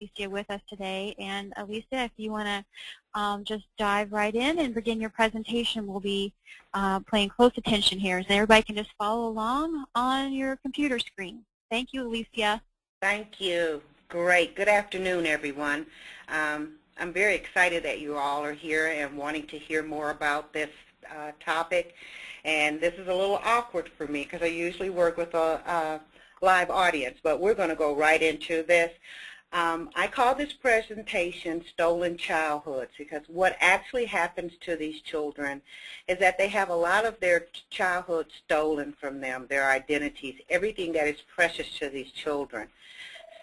Alicia with us today. And Alicia, if you want to just dive right in and begin your presentation, we'll be paying close attention here, so everybody can just follow along on your computer screen. Thank you, Alicia. Thank you. Great. Good afternoon, everyone. I'm very excited that you all are here and wanting to hear more about this topic. And this is a little awkward for me because I usually work with a live audience, but we're going to go right into this. I call this presentation Stolen Childhoods because what actually happens to these children is that they have a lot of their childhood stolen from them, their identities, everything that is precious to these children.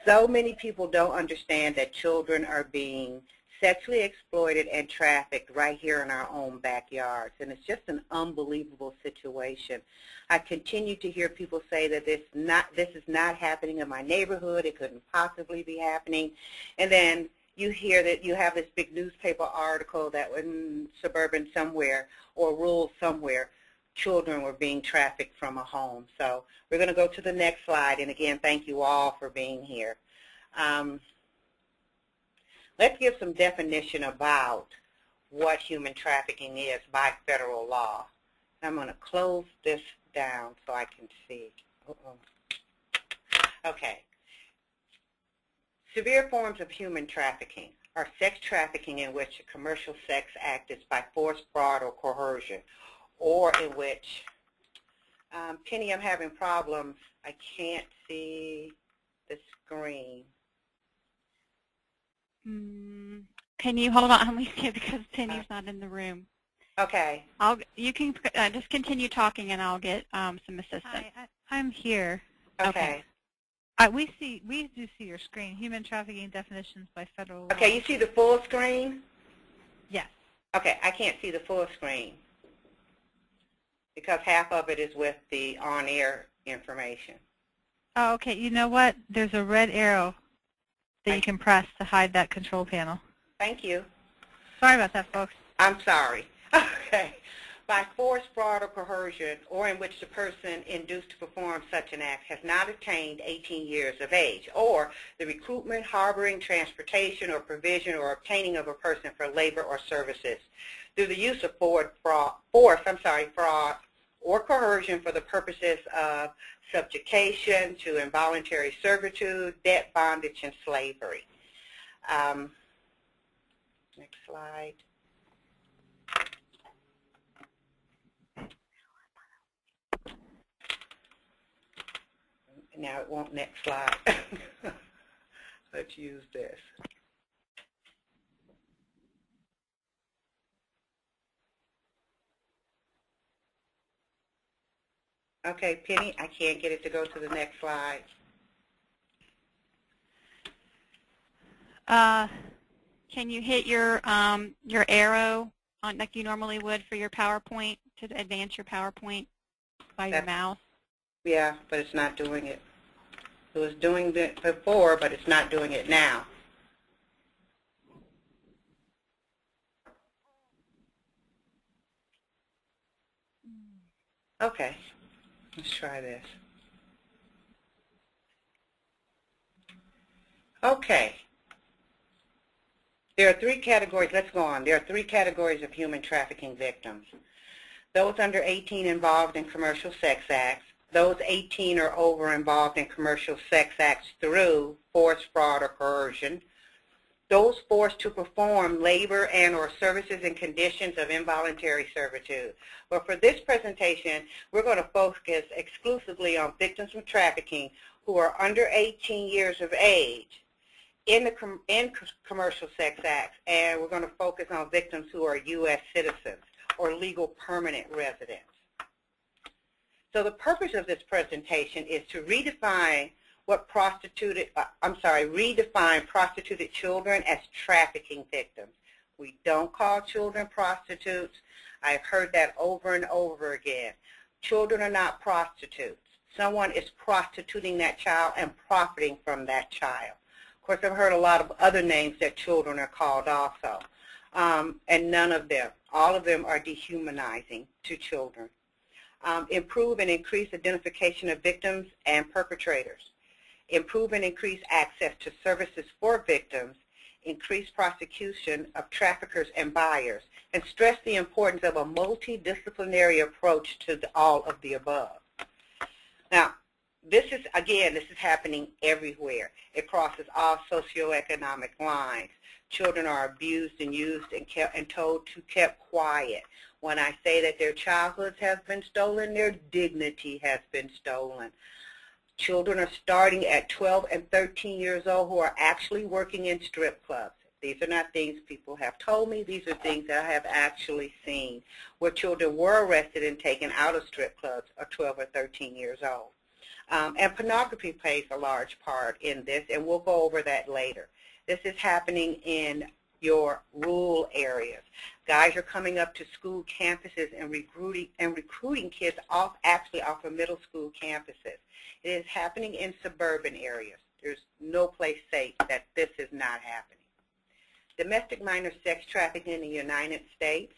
So many people don't understand that children are being sexually exploited and trafficked right here in our own backyards, and it's just an unbelievable situation. I continue to hear people say that this is not happening in my neighborhood, it couldn't possibly be happening, and then you hear that you have this big newspaper article that in suburban somewhere or rural somewhere, children were being trafficked from a home. So we're going to go to the next slide, and again, thank you all for being here. Let's give some definition about what human trafficking is by federal law. I'm going to close this down so I can see. Okay. Severe forms of human trafficking are sex trafficking in which a commercial sex act is by force, fraud, or coercion, or in which, Penny, I'm having problems. I can't see the screen. Can you hold on, Alicia, because Penny's not in the room. Okay. You can just continue talking, and I'll get some assistance. Hi, I'm here. Okay. We do see your screen. Human trafficking definitions by federal law. Okay, you see the full screen? Yes. Okay, I can't see the full screen because half of it is with the on-air information. Oh, okay. You know what? There's a red arrow that you can press to hide that control panel. Thank you. Sorry about that, folks. I'm sorry. Okay. By force, fraud, or coercion, or in which the person induced to perform such an act has not attained 18 years of age, or the recruitment, harboring, transportation, or provision or obtaining of a person for labor or services through the use of fraud, or coercion for the purposes of subjugation to involuntary servitude, debt, bondage, and slavery. Next slide. Now it won't next slide. Let's use this. Okay, Penny, I can't get it to go to the next slide. Can you hit your arrow on like you normally would for your PowerPoint to advance your PowerPoint by your mouse? Yeah, but it's not doing it. It was doing it before, but it's not doing it now. Okay, let's try this. Okay. There are three categories. Let's go on. There are three categories of human trafficking victims. Those under 18 involved in commercial sex acts. Those 18 or over involved in commercial sex acts through force, fraud, or coercion. Those forced to perform labor and or services in conditions of involuntary servitude. But for this presentation, we're going to focus exclusively on victims of trafficking who are under 18 years of age in commercial sex acts, and we're going to focus on victims who are U.S. citizens or legal permanent residents. So the purpose of this presentation is to redefine redefine prostituted children as trafficking victims. We don't call children prostitutes. I've heard that over and over again. Children are not prostitutes. Someone is prostituting that child and profiting from that child. Of course, I've heard a lot of other names that children are called also, and none of them, all of them are dehumanizing to children. Improve and increase identification of victims and perpetrators. improve and increase access to services for victims, increase prosecution of traffickers and buyers, and stress the importance of a multidisciplinary approach to all of the above. Now, this is happening everywhere. It crosses all socioeconomic lines. Children are abused and used and told to keep quiet. When I say that their childhoods have been stolen, their dignity has been stolen. Children are starting at 12 and 13 years old who are actually working in strip clubs. These are not things people have told me. These are things that I have actually seen, where children were arrested and taken out of strip clubs at 12 or 13 years old. And pornography plays a large part in this, and we'll go over that later. This is happening in your rural areas. Guys are coming up to school campuses and recruiting kids off of middle school campuses. It is happening in suburban areas. There's no place safe that this is not happening. Domestic minor sex trafficking in the United States,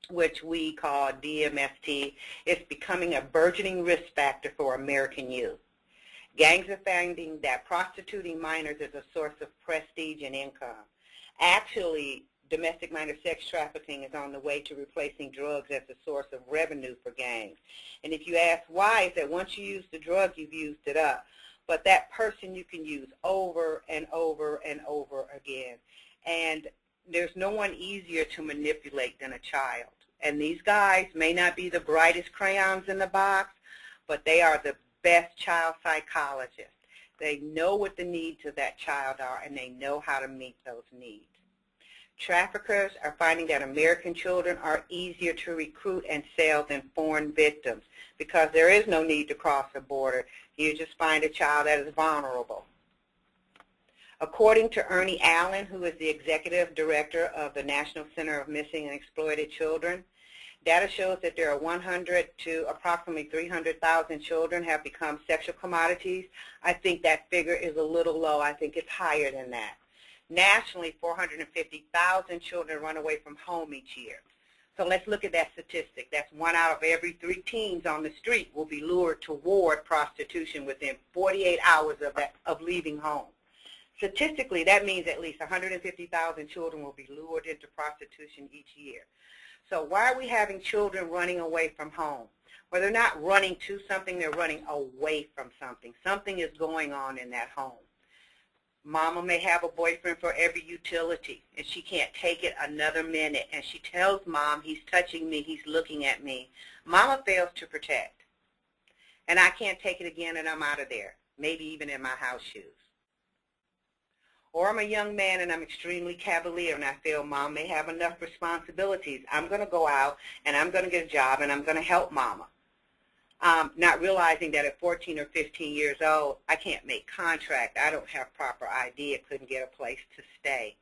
which we call DMST, is becoming a burgeoning risk factor for American youth. Gangs are finding that prostituting minors is a source of prestige and income. Actually, domestic minor sex trafficking is on the way to replacing drugs as a source of revenue for gangs. And if you ask why, it's that once you use the drug, you've used it up. But that person you can use over and over and over again. And there's no one easier to manipulate than a child. And these guys may not be the brightest crayons in the box, but they are the best child psychologists. They know what the needs of that child are, and they know how to meet those needs. Traffickers are finding that American children are easier to recruit and sell than foreign victims because there is no need to cross the border. You just find a child that is vulnerable. According to Ernie Allen, who is the executive director of the National Center of Missing and Exploited Children, data shows that there are 100 to approximately 300,000 children have become sexual commodities. I think that figure is a little low. I think it's higher than that. Nationally, 450,000 children run away from home each year. So let's look at that statistic. That's 1 out of every 3 teens on the street will be lured toward prostitution within 48 hours of leaving home. Statistically, that means at least 150,000 children will be lured into prostitution each year. So why are we having children running away from home? Well, they're not running to something, they're running away from something. Something is going on in that home. Mama may have a boyfriend for every utility, and she can't take it another minute. And she tells Mom, he's touching me, he's looking at me. Mama fails to protect. And I can't take it again, and I'm out of there, maybe even in my house shoes. Or I'm a young man and I'm extremely cavalier and I feel Mom may have enough responsibilities. I'm going to go out and I'm going to get a job and I'm going to help Mama. Not realizing that at 14 or 15 years old, I can't make contract. I don't have proper ID. I couldn't get a place to stay.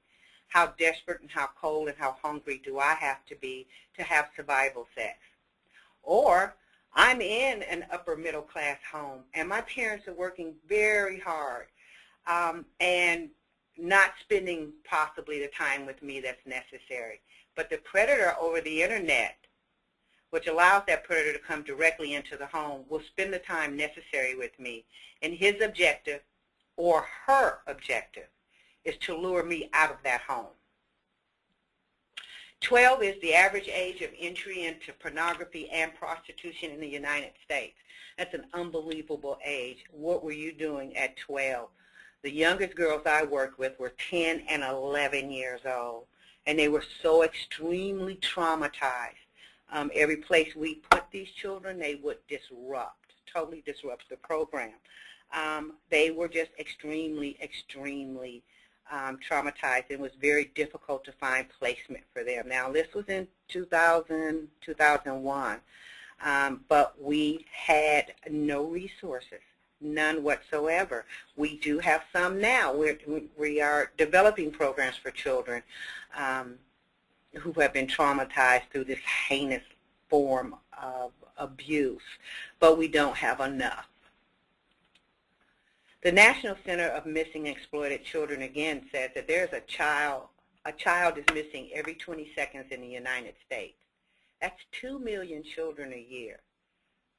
How desperate and how cold and how hungry do I have to be to have survival sex? Or I'm in an upper middle class home and my parents are working very hard and not spending possibly the time with me that's necessary. But the predator over the internet, which allows that predator to come directly into the home, will spend the time necessary with me. And his objective, or her objective, is to lure me out of that home. 12 is the average age of entry into pornography and prostitution in the United States. That's an unbelievable age. What were you doing at 12? The youngest girls I worked with were 10 and 11 years old, and they were so extremely traumatized. Every place we put these children, they would totally disrupt the program. They were just extremely, extremely traumatized. It was very difficult to find placement for them. Now, this was in 2000, 2001, but we had no resources. None whatsoever. We do have some now. We are developing programs for children who have been traumatized through this heinous form of abuse, but we don't have enough. The National Center of Missing and Exploited Children again says that there's a child is missing every 20 seconds in the United States. That's 2 million children a year.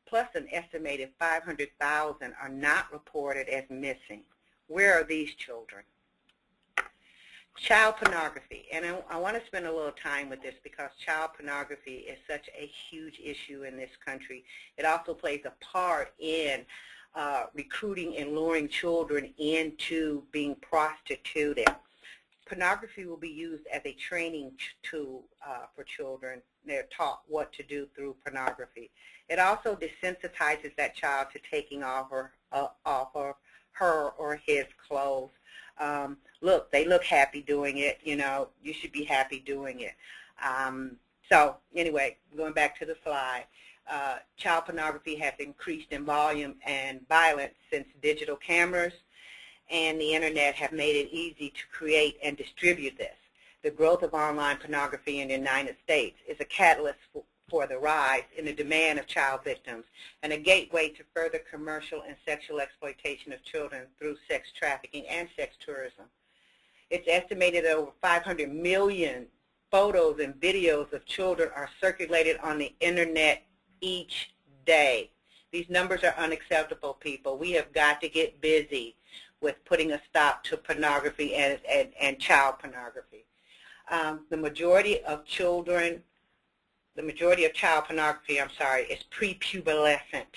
plus an estimated 500,000 are not reported as missing. Where are these children? Child pornography, and I want to spend a little time with this because child pornography is such a huge issue in this country. It also plays a part in recruiting and luring children into being prostituted. Pornography will be used as a training tool for children. They're taught what to do through pornography. It also desensitizes that child to taking off her or his clothes. Look, they look happy doing it, you know, you should be happy doing it. So anyway, going back to the slide, child pornography has increased in volume and violence since digital cameras and the internet have made it easy to create and distribute this. The growth of online pornography in the United States is a catalyst for the rise in the demand of child victims and a gateway to further commercial and sexual exploitation of children through sex trafficking and sex tourism. It's estimated that over 500 million photos and videos of children are circulated on the internet each day. These numbers are unacceptable, people. We have got to get busy with putting a stop to pornography and child pornography. The majority of child pornography, is prepubescent,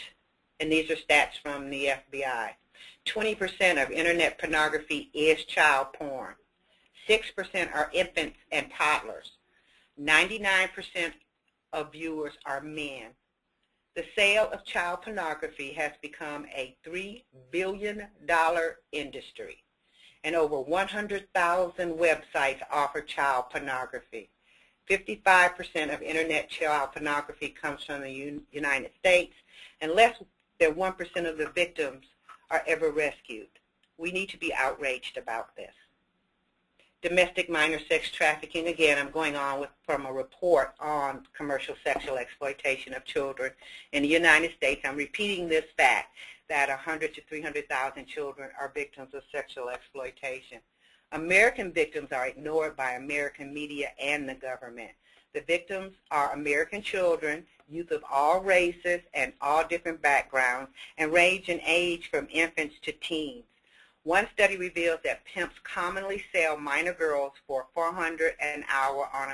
and these are stats from the FBI. 20% of internet pornography is child porn. 6% are infants and toddlers. 99% of viewers are men. The sale of child pornography has become a $3 billion industry, and over 100,000 websites offer child pornography. 55% of internet child pornography comes from the United States, and less than 1% of the victims are ever rescued. We need to be outraged about this. Domestic minor sex trafficking, again, I'm going on from a report on commercial sexual exploitation of children in the United States. I'm repeating this fact that 100 to 300,000 children are victims of sexual exploitation. American victims are ignored by American media and the government. The victims are American children, youth of all races and all different backgrounds, and range in age from infants to teens. One study reveals that pimps commonly sell minor girls for $400 an hour on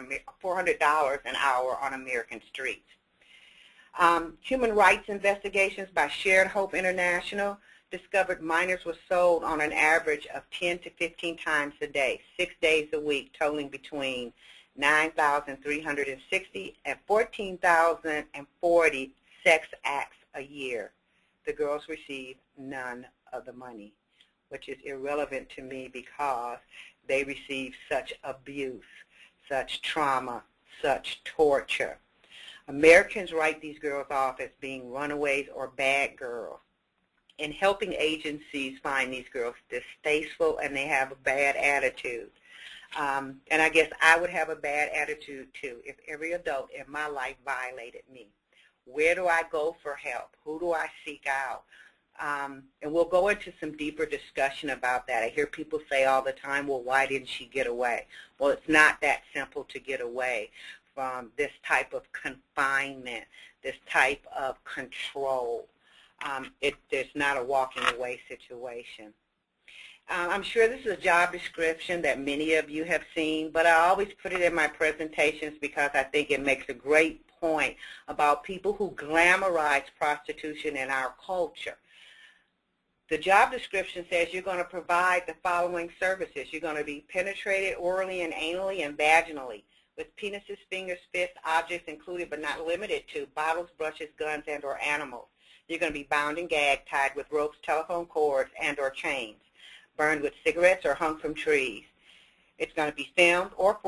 American streets. Human rights investigations by Shared Hope International discovered minors were sold on an average of 10 to 15 times a day, 6 days a week, totaling between 9,360 and 14,040 sex acts a year. The girls receive none of the money, which is irrelevant to me because they receive such abuse, such trauma, such torture. Americans write these girls off as being runaways or bad girls. And helping agencies find these girls distasteful, and they have a bad attitude. And I guess I would have a bad attitude too if every adult in my life violated me. Where do I go for help? Who do I seek out? And we'll go into some deeper discussion about that. I hear people say all the time, well, why didn't she get away? Well, it's not that simple to get away from this type of confinement, this type of control. There's not a walking away situation. I'm sure this is a job description that many of you have seen, but I always put it in my presentations because I think it makes a great point about people who glamorize prostitution in our culture. The job description says you're going to provide the following services. You're going to be penetrated orally and anally and vaginally with penises, fingers, fists, objects included but not limited to bottles, brushes, guns, and or animals. You're going to be bound and gagged, tied with ropes, telephone cords, and or chains, burned with cigarettes or hung from trees. It's going to be filmed or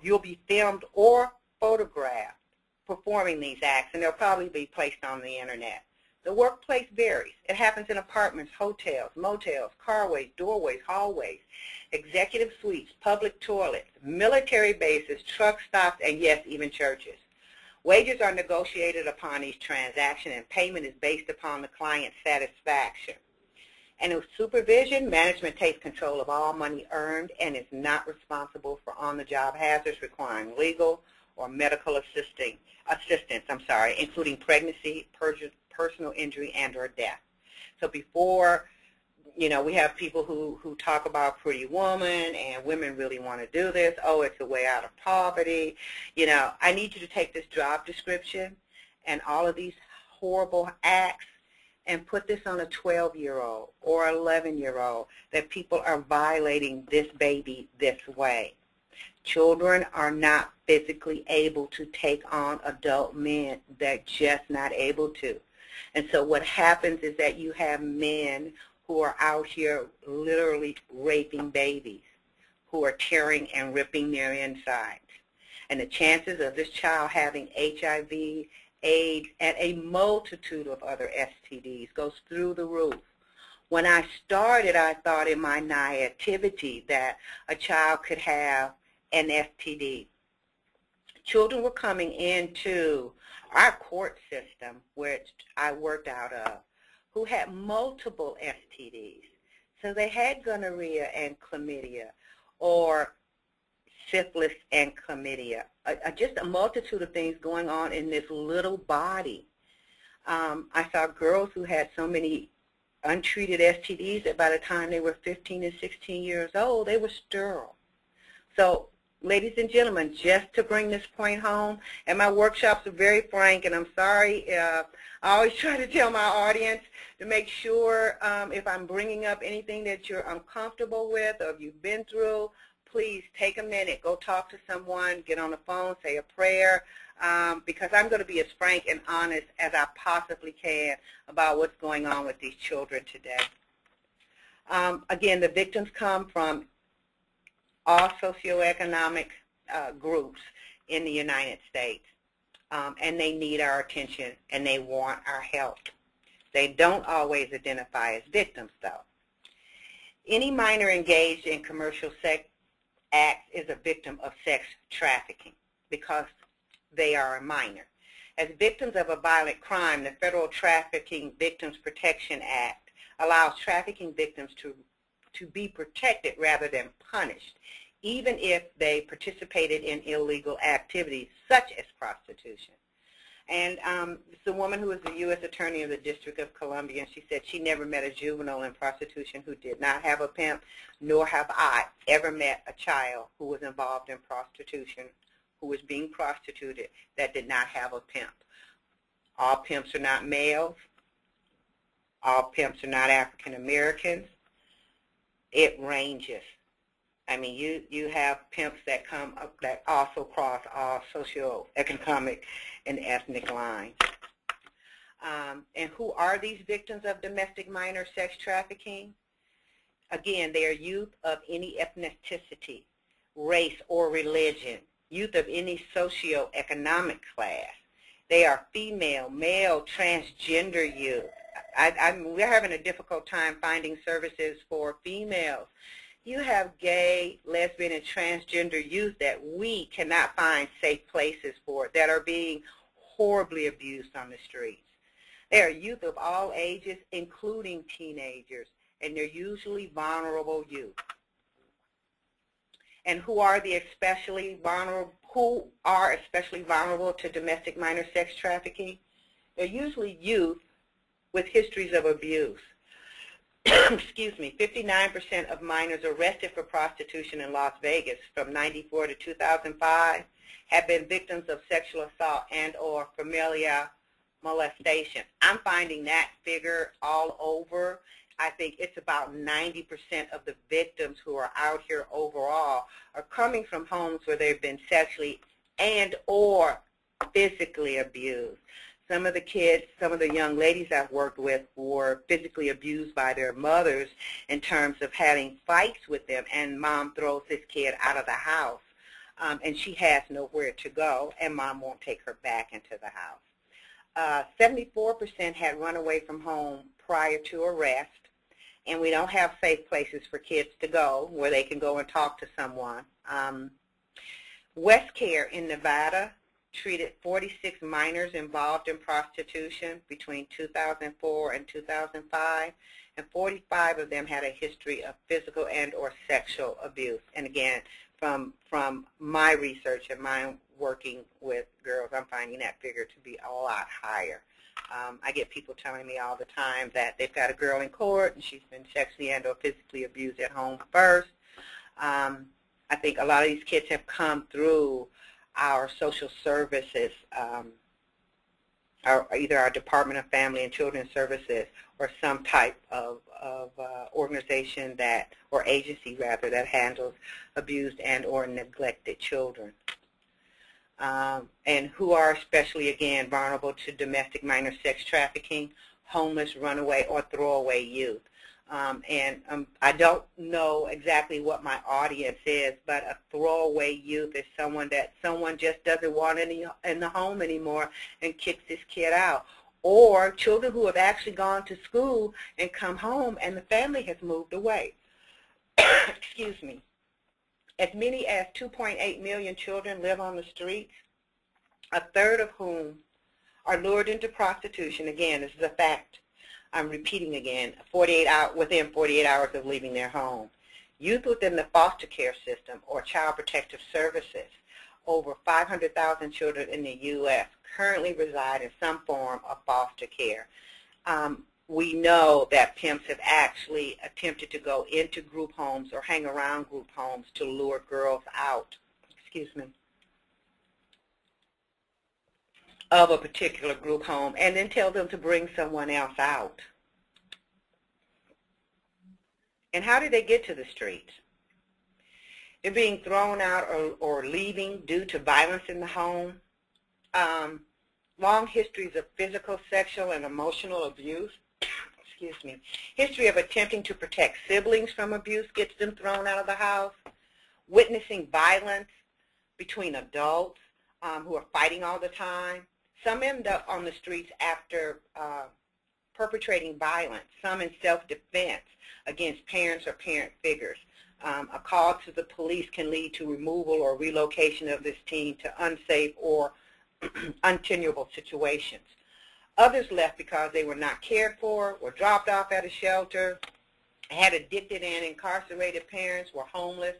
you'll be filmed or photographed performing these acts, and they'll probably be placed on the internet. The workplace varies. It happens in apartments, hotels, motels, carways, doorways, hallways, executive suites, public toilets, military bases, truck stops, and yes, even churches. Wages are negotiated upon each transaction, and payment is based upon the client's satisfaction. And with supervision, management takes control of all money earned and is not responsible for on-the-job hazards requiring legal or medical assistance, including pregnancy, personal injury and or death. So before, we have people who talk about Pretty Woman and women really want to do this. Oh, it's a way out of poverty. I need you to take this job description and all of these horrible acts and put this on a 12-year-old or 11-year-old, that people are violating this baby this way. Children are not physically able to take on adult men. They're just not able to. And so what happens is that you have men who are out here literally raping babies, who are tearing and ripping their insides. And the chances of this child having HIV, AIDS, and a multitude of other STDs goes through the roof. When I started, I thought in my naivety that a child could have an STD. Children were coming into our court system, which I worked out of, who had multiple STDs. So they had gonorrhea and chlamydia, or syphilis and chlamydia, just a multitude of things going on in this little body. I saw girls who had so many untreated STDs that by the time they were 15 and 16 years old, they were sterile. So, ladies and gentlemen, just to bring this point home, and my workshops are very frank, and I'm sorry, I always try to tell my audience to make sure if I'm bringing up anything that you're uncomfortable with or you've been through, please take a minute, go talk to someone, get on the phone, say a prayer, because I'm going to be as frank and honest as I possibly can about what's going on with these children today. Again, the victims come from all socioeconomic groups in the United States, and they need our attention and they want our help. They don't always identify as victims, though. Any minor engaged in commercial sex acts is a victim of sex trafficking because they are a minor. As victims of a violent crime, the Federal Trafficking Victims Protection Act allows trafficking victims to be protected rather than punished, even if they participated in illegal activities such as prostitution. And it's a woman who was the U.S. Attorney of the District of Columbia, and she said she never met a juvenile in prostitution who did not have a pimp, nor have I ever met a child who was involved in prostitution, who was being prostituted, that did not have a pimp. All pimps are not males. All pimps are not African Americans. It ranges. I mean, you have pimps that come up that also cross all socioeconomic and ethnic lines. And who are these victims of domestic minor sex trafficking? Again, they are youth of any ethnicity, race, or religion, youth of any socioeconomic class. They are female, male, transgender youth. We're having a difficult time finding services for females. You have gay, lesbian, and transgender youth that we cannot find safe places for, that are being horribly abused on the streets. They are youth of all ages, including teenagers, and they're usually vulnerable youth. And who are especially vulnerable to domestic minor sex trafficking? They're usually youth with histories of abuse. Excuse me, 59% of minors arrested for prostitution in Las Vegas from 1994 to 2005 have been victims of sexual assault and or familial molestation. I'm finding that figure all over. I think it's about 90% of the victims who are out here overall are coming from homes where they've been sexually and or physically abused. Some of the kids, some of the young ladies I've worked with were physically abused by their mothers in terms of having fights with them, and mom throws this kid out of the house, and she has nowhere to go, and mom won't take her back into the house. 74% had run away from home prior to arrest, and we don't have safe places for kids to go where they can go and talk to someone. West Care in Nevada treated 46 minors involved in prostitution between 2004 and 2005, and 45 of them had a history of physical and or sexual abuse. And again, from my research and my working with girls, I'm finding that figure to be a lot higher. I get people telling me all the time that they've got a girl in court and she's been sexually and or physically abused at home first. I think a lot of these kids have come through our social services, either our Department of Family and Children's Services or some type of organization that, or agency rather, that handles abused and or neglected children. And who are especially, again, vulnerable to domestic minor sex trafficking, homeless, runaway, or throwaway youth. I don't know exactly what my audience is, but a throwaway youth is someone just doesn't want in the home anymore and kicks this kid out. Or children who have actually gone to school and come home and the family has moved away. Excuse me. As many as 2.8 million children live on the streets, a third of whom are lured into prostitution. Again, this is a fact. I'm repeating again, within 48 hours of leaving their home. Youth within the foster care system or child protective services, over 500,000 children in the U.S. currently reside in some form of foster care. We know that pimps have actually attempted to go into group homes or hang around group homes to lure girls out, of a particular group home and then tell them to bring someone else out. And how do they get to the streets? They're being thrown out or leaving due to violence in the home, long histories of physical, sexual, and emotional abuse. History of attempting to protect siblings from abuse gets them thrown out of the house. Witnessing violence between adults who are fighting all the time. Some end up on the streets after perpetrating violence, some in self-defense against parents or parent figures. A call to the police can lead to removal or relocation of this teen to unsafe or untenable situations. Others left because they were not cared for, were dropped off at a shelter, had addicted and incarcerated parents, were homeless,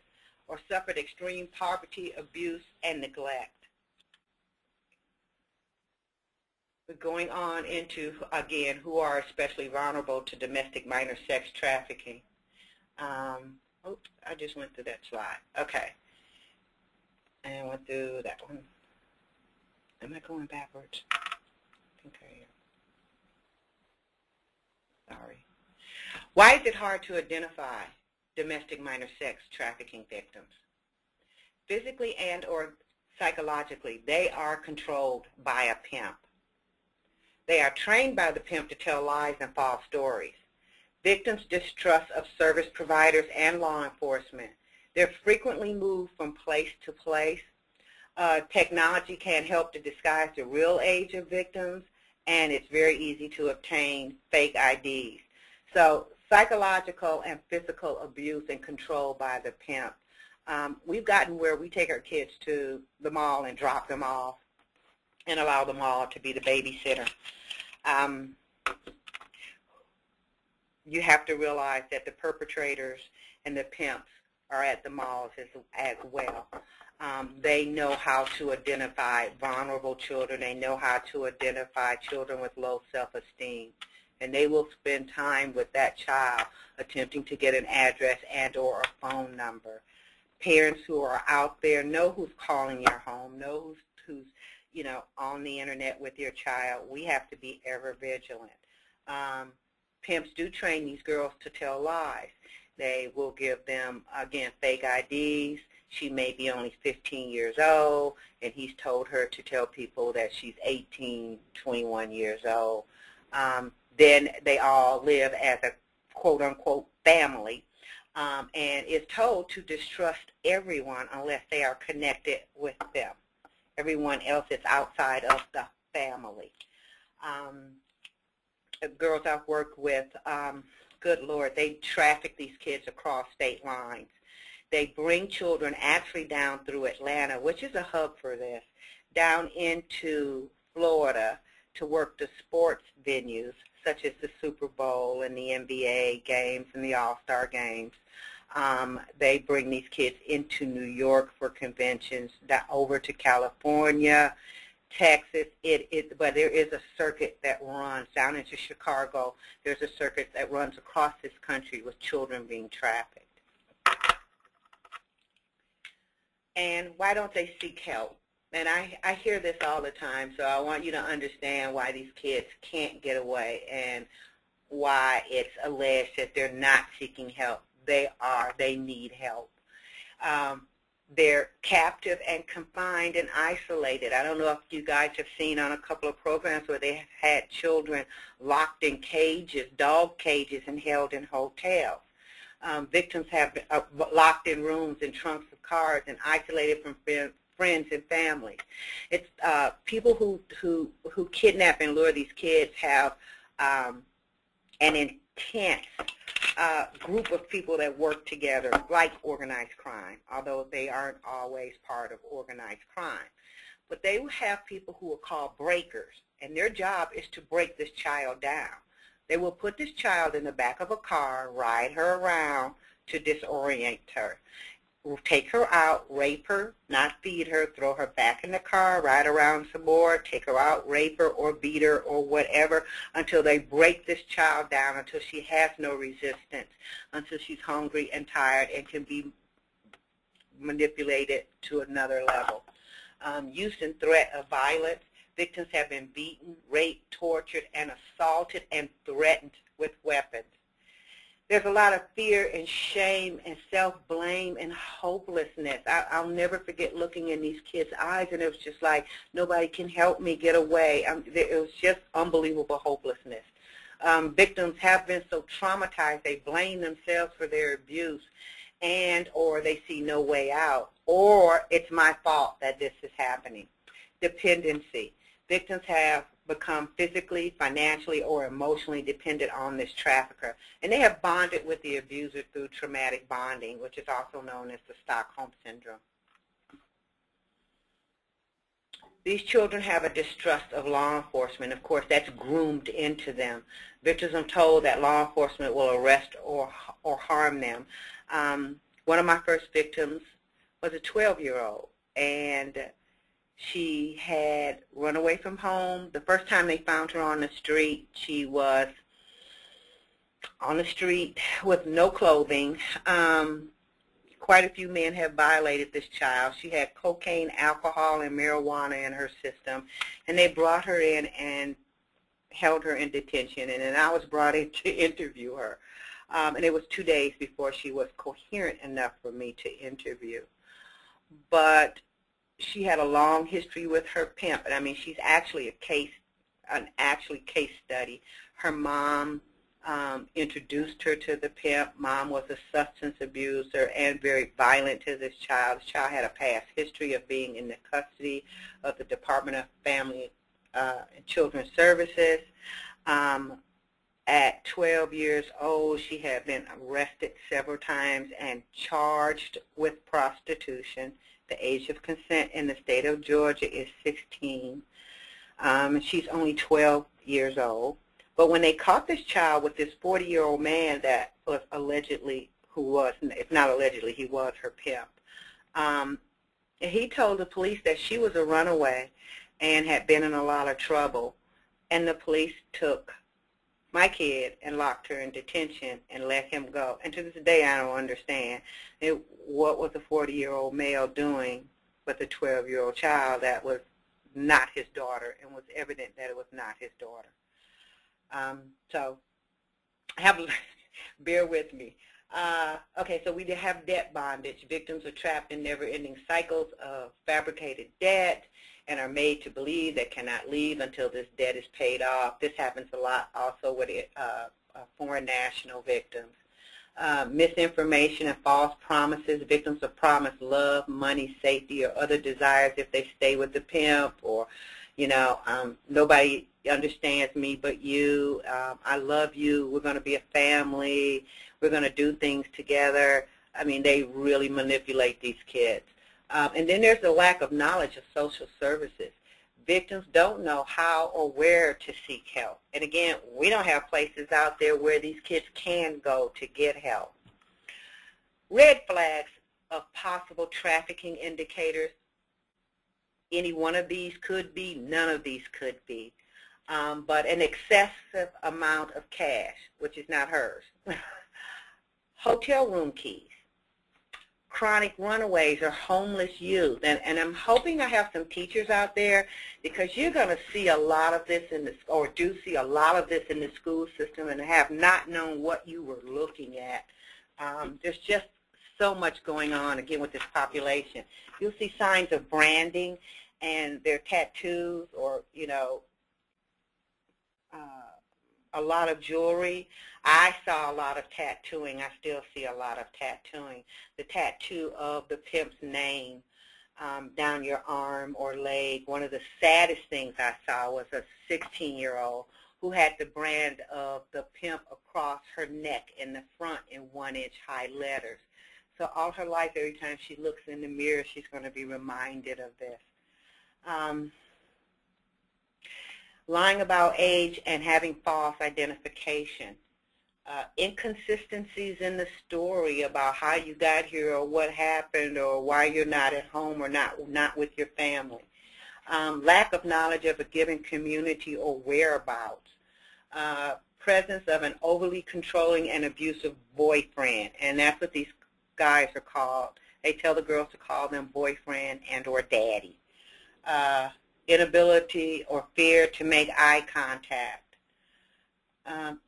or suffered extreme poverty, abuse, and neglect. But going on into, again, who are especially vulnerable to domestic minor sex trafficking. Oops, I just went through that slide. Okay. And went through that one. Am I going backwards? Okay. Sorry. Why is it hard to identify domestic minor sex trafficking victims? Physically and or psychologically, they are controlled by a pimp. They are trained by the pimp to tell lies and false stories. Victims' distrust of service providers and law enforcement. They're frequently moved from place to place. Technology can help to disguise the real age of victims, and it's very easy to obtain fake IDs. So psychological and physical abuse and control by the pimp. We've gotten where we take our kids to the mall and drop them off and allow the mall to be the babysitter. You have to realize that the perpetrators and the pimps are at the malls as well. They know how to identify vulnerable children. They know how to identify children with low self-esteem. And they will spend time with that child attempting to get an address and or a phone number. Parents who are out there know who's calling your home, know who's on the internet with your child. We have to be ever vigilant. Pimps do train these girls to tell lies. They will give them, again, fake IDs. She may be only 15 years old, and he's told her to tell people that she's 18, 21 years old. Then they all live as a quote-unquote family, and is told to distrust everyone unless they are connected with them. Everyone else is outside of the family. The girls I've worked with, good Lord, they traffic these kids across state lines. They bring children actually down through Atlanta, which is a hub for this, down into Florida to work the sports venues, such as the Super Bowl and the NBA games and the All-Star games. They bring these kids into New York for conventions, over to California, Texas, but there is a circuit that runs down into Chicago. There's a circuit that runs across this country with children being trafficked. And why don't they seek help? And I hear this all the time, so I want you to understand why these kids can't get away and why it's alleged that they're not seeking help. They need help. They're captive and confined and isolated. I don't know if you guys have seen on a couple of programs where they have had children locked in cages, dog cages, and held in hotels. Victims have been locked in rooms and trunks of cars and isolated from friends and families. It's people who kidnap and lure these kids have an intense group of people that work together, like organized crime, although they aren't always part of organized crime. But they will have people who are called breakers, and their job is to break this child down. They will put this child in the back of a car, ride her around to disorient her, take her out, rape her, not feed her, throw her back in the car, ride around some more, take her out, rape her or beat her or whatever until they break this child down, until she has no resistance, until she's hungry and tired and can be manipulated to another level. Use and threat of violence. Victims have been beaten, raped, tortured, and assaulted and threatened with weapons. There's a lot of fear and shame and self-blame and hopelessness. I'll never forget looking in these kids' eyes, and it was just like, nobody can help me get away. It was just unbelievable hopelessness. Victims have been so traumatized, they blame themselves for their abuse, or they see no way out, or it's my fault that this is happening. Dependency. Victims have become physically, financially, or emotionally dependent on this trafficker, and they have bonded with the abuser through traumatic bonding, which is also known as the Stockholm Syndrome. These children have a distrust of law enforcement. Of course, that's groomed into them. Victims are told that law enforcement will arrest or harm them. One of my first victims was a 12-year-old, and she had run away from home. The first time they found her on the street, she was on the street with no clothing. Quite a few men have violated this child. She had cocaine, alcohol, and marijuana in her system, and they brought her in and held her in detention, and then I was brought in to interview her. And it was 2 days before she was coherent enough for me to interview. But she had a long history with her pimp, and I mean, she's actually an case study. Her mom introduced her to the pimp. Mom was a substance abuser and very violent to this child. This child had a past history of being in the custody of the Department of Family and Children's Services. At 12 years old, she had been arrested several times and charged with prostitution. The age of consent in the state of Georgia is 16. She's only 12 years old. But when they caught this child with this 40-year-old man that was allegedly, if not allegedly, he was her pimp, he told the police that she was a runaway and had been in a lot of trouble. And the police took my kid and locked her in detention and let him go. And to this day, I don't understand what was a 40-year-old male doing with a 12-year-old child that was not his daughter, and was evident that it was not his daughter. So bear with me. Okay, so we have debt bondage. Victims are trapped in never-ending cycles of fabricated debt and are made to believe they cannot leave until this debt is paid off. This happens a lot also with foreign national victims. Misinformation and false promises. Victims are promised love, money, safety, or other desires if they stay with the pimp, or, nobody understands me but you. I love you. We're going to be a family. We're going to do things together. I mean, they really manipulate these kids. And then there's the lack of knowledge of social services. Victims don't know how or where to seek help. And again, we don't have places out there where these kids can go to get help. Red flags of possible trafficking indicators. Any one of these could be, none of these could be. But an excessive amount of cash, which is not hers. Hotel room keys, chronic runaways or homeless youth. And I'm hoping I have some teachers out there, because you're going to see a lot of this in the, or do see a lot of this in the school system, and have not known what you were looking at. There's just so much going on, again, with this population. You'll see signs of branding, and their tattoos, or, you know, a lot of jewelry. I saw a lot of tattooing. I still see a lot of tattooing. The tattoo of the pimp's name down your arm or leg. One of the saddest things I saw was a 16-year-old who had the brand of the pimp across her neck in the front in 1-inch high letters. So all her life, every time she looks in the mirror, she's going to be reminded of this. Lying about age and having false identification. Inconsistencies in the story about how you got here, or what happened, or why you're not at home, or not with your family. Lack of knowledge of a given community or whereabouts. Presence of an overly controlling and abusive boyfriend, and that's what these guys are called. They tell the girls to call them boyfriend and or daddy. Inability or fear to make eye contact.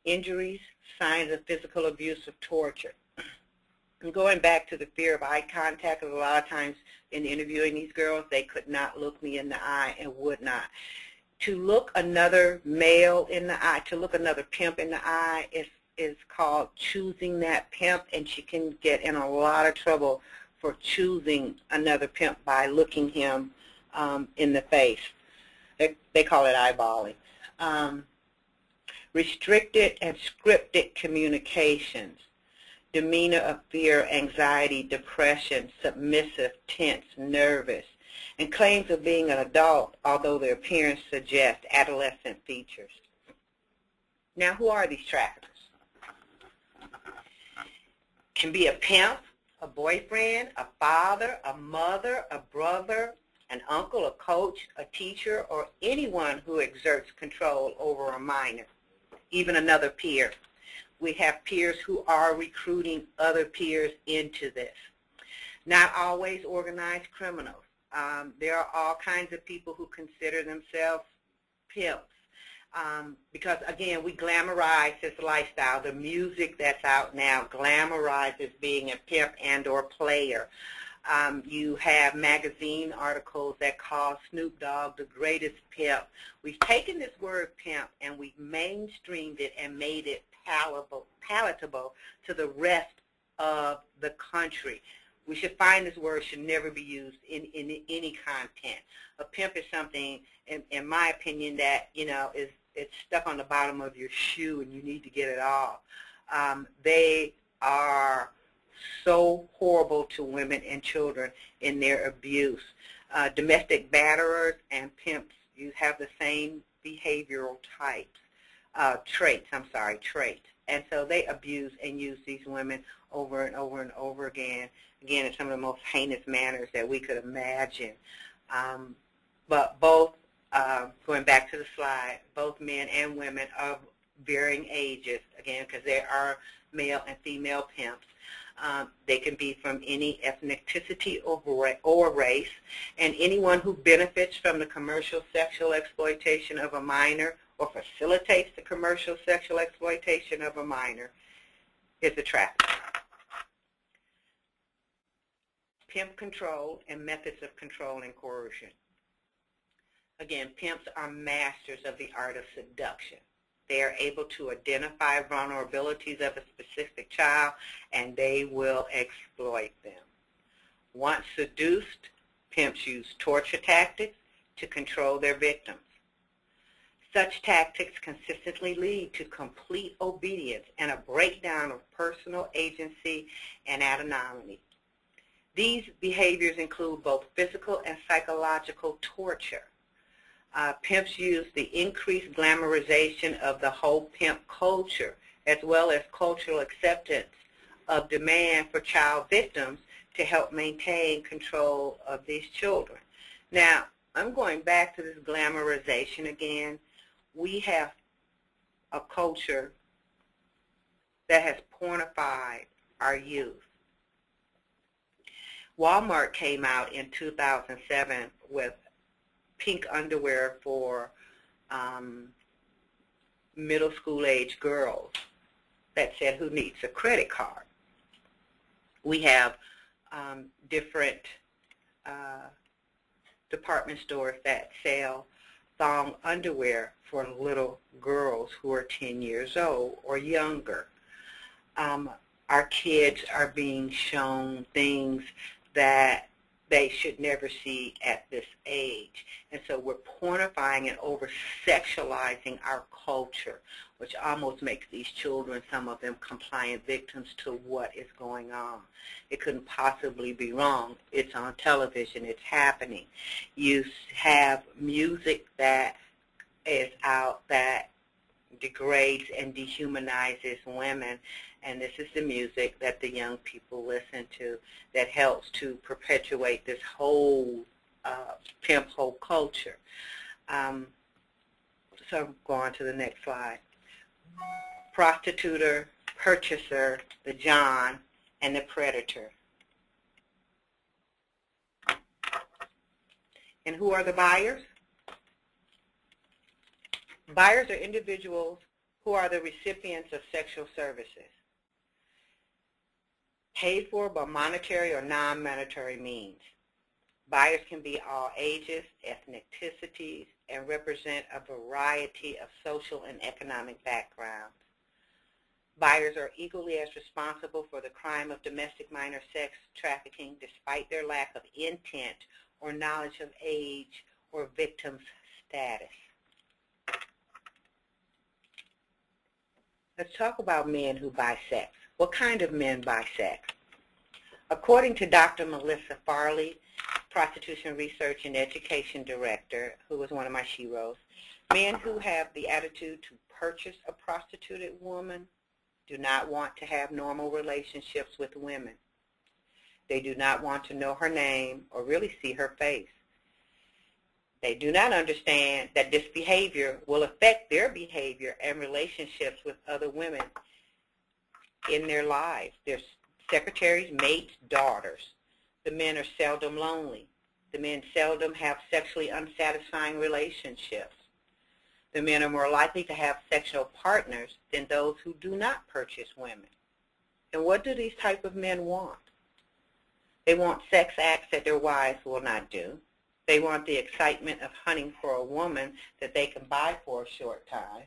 Injuries, signs of physical abuse or torture. And going back to the fear of eye contact, because a lot of times in interviewing these girls, they could not look me in the eye and would not. To look another male in the eye, to look another pimp in the eye is called choosing that pimp, and she can get in a lot of trouble for choosing another pimp by looking him in the face. They call it eyeballing. Restricted and scripted communications. Demeanor of fear, anxiety, depression, submissive, tense, nervous, and claims of being an adult, although their appearance suggests adolescent features. Now, who are these traffickers? Can be a pimp, a boyfriend, a father, a mother, a brother, an uncle, a coach, a teacher, or anyone who exerts control over a minor, even another peer. We have peers who are recruiting other peers into this. Not always organized criminals. There are all kinds of people who consider themselves pimps because, again, we glamorize this lifestyle. The music that's out now glamorizes being a pimp and or player. You have magazine articles that call Snoop Dogg the greatest pimp. We've taken this word pimp and we've mainstreamed it and made it palatable to the rest of the country. We should find this word should never be used in any content. A pimp is something, in my opinion, that, you know, it's stuck on the bottom of your shoe and you need to get it off. They are so horrible to women and children in their abuse. Domestic batterers and pimps, you have the same behavioral types, traits. And so they abuse and use these women over and over and over again in some of the most heinous manners that we could imagine. But both, going back to the slide, both men and women of varying ages, again, because there are male and female pimps. They can be from any ethnicity or race, and anyone who benefits from the commercial sexual exploitation of a minor or facilitates the commercial sexual exploitation of a minor is a trafficker. Pimp control and methods of control and coercion. Again, pimps are masters of the art of seduction. They are able to identify vulnerabilities of a specific child, and they will exploit them. Once seduced, pimps use torture tactics to control their victims. Such tactics consistently lead to complete obedience and a breakdown of personal agency and autonomy. These behaviors include both physical and psychological torture. Pimps use the increased glamorization of the whole pimp culture, as well as cultural acceptance of demand for child victims to help maintain control of these children. Now, I'm going back to this glamorization again. We have a culture that has pornified our youth. Walmart came out in 2007 with pink underwear for middle school age girls that said, "Who needs a credit card?" We have different department stores that sell thong underwear for little girls who are 10 years old or younger. Our kids are being shown things that they should never see at this age. And so we're pornifying and over-sexualizing our culture, which almost makes these children, some of them, compliant victims to what is going on. It couldn't possibly be wrong. It's on television. It's happening. You have music that is out that degrades and dehumanizes women, and this is the music that the young people listen to that helps to perpetuate this whole pimp hoe culture. So go on to the next slide. Prostituter, purchaser, the John, and the predator. And who are the buyers? Buyers are individuals who are the recipients of sexual services, paid for by monetary or non-monetary means. Buyers can be all ages, ethnicities, and represent a variety of social and economic backgrounds. Buyers are equally as responsible for the crime of domestic minor sex trafficking despite their lack of intent or knowledge of age or victim's status. Let's talk about men who buy sex. What kind of men buy sex? According to Dr. Melissa Farley, Prostitution Research and Education Director, who was one of my sheroes, men who have the attitude to purchase a prostituted woman do not want to have normal relationships with women. They do not want to know her name or really see her face. They do not understand that this behavior will affect their behavior and relationships with other women in their lives, their secretaries, mates, daughters. The men are seldom lonely. The men seldom have sexually unsatisfying relationships. The men are more likely to have sexual partners than those who do not purchase women. And what do these type of men want? They want sex acts that their wives will not do. They want the excitement of hunting for a woman that they can buy for a short time.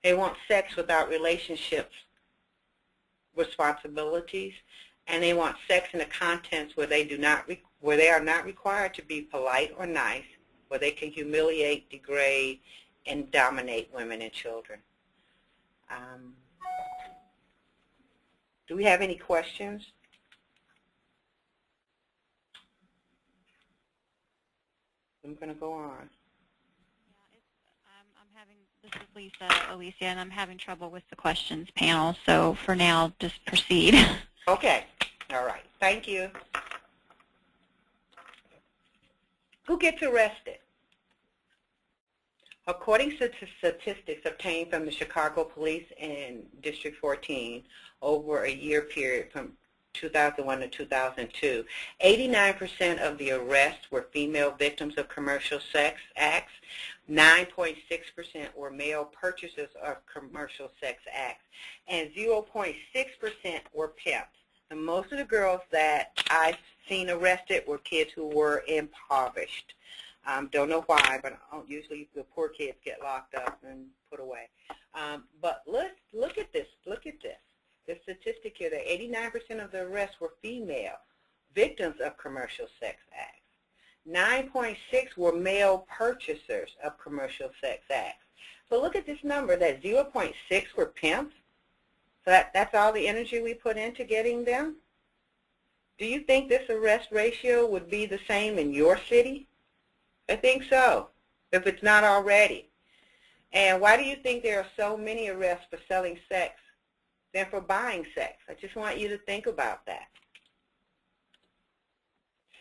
They want sex without relationships responsibilities, and they want sex in a context where they are not required to be polite or nice, where they can humiliate, degrade, and dominate women and children. Do we have any questions? I'm going to go on. This is Alicia, and I'm having trouble with the questions panel, so for now, just proceed. Okay. All right. Thank you. Who gets arrested? According to statistics obtained from the Chicago Police in District 14 over a year period from 2001 to 2002, 89% of the arrests were female victims of commercial sex acts, 9.6% were male purchasers of commercial sex acts, and 0.6% were pimps. And most of the girls that I've seen arrested were kids who were impoverished. Don't know why, but usually the poor kids get locked up and put away. But let's look at this. Look at this. The statistic here that 89% of the arrests were female victims of commercial sex acts. 9.6 were male purchasers of commercial sex acts. So look at this number, that 0.6 were pimps. So that's all the energy we put into getting them? Do you think this arrest ratio would be the same in your city? I think so, if it's not already. And why do you think there are so many arrests for selling sex than for buying sex? I just want you to think about that.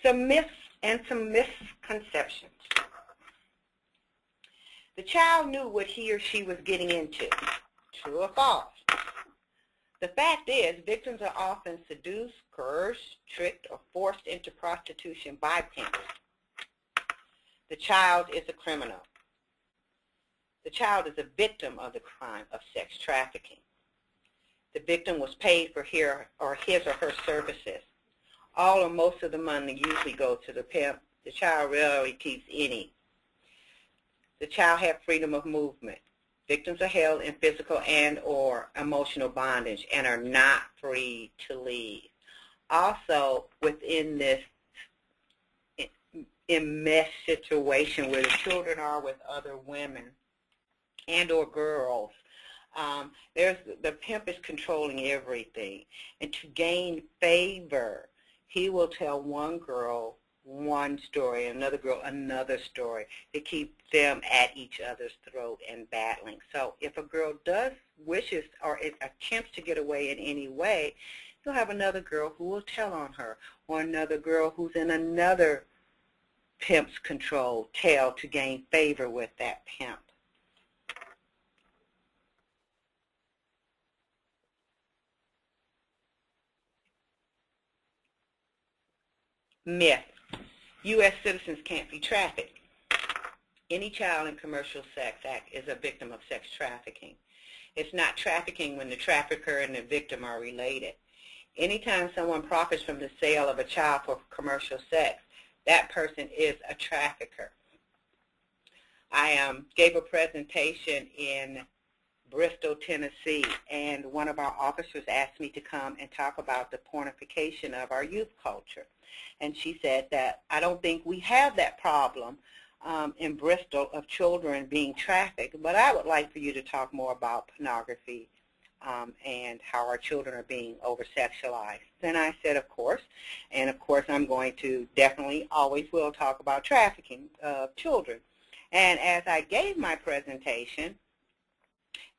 Some myths and some misconceptions. The child knew what he or she was getting into. True or false? The fact is, victims are often seduced, coerced, tricked, or forced into prostitution by pimps. The child is a criminal. The child is a victim of the crime of sex trafficking. The victim was paid for his or her services. All or most of the money usually goes to the pimp. The child rarely keeps any. The child had freedom of movement. Victims are held in physical and or emotional bondage and are not free to leave. Also, within this enmeshed situation where the children are with other women and or girls, the pimp is controlling everything. And to gain favor, he will tell one girl one story, another girl another story, to keep them at each other's throat and battling. So if a girl wishes or attempts to get away in any way, you'll have another girl who will tell on her, or another girl who's in another pimp's control tell to gain favor with that pimp. Myth. U.S. citizens can't be trafficked. Any child in commercial sex act is a victim of sex trafficking. It's not trafficking when the trafficker and the victim are related. Anytime someone profits from the sale of a child for commercial sex, that person is a trafficker. I gave a presentation in Bristol, Tennessee, and one of our officers asked me to come and talk about the pornification of our youth culture. And she said that I don't think we have that problem in Bristol of children being trafficked, but I would like for you to talk more about pornography and how our children are being over-sexualized. Then I said, of course, and of course I'm going to definitely always will talk about trafficking of children. And as I gave my presentation,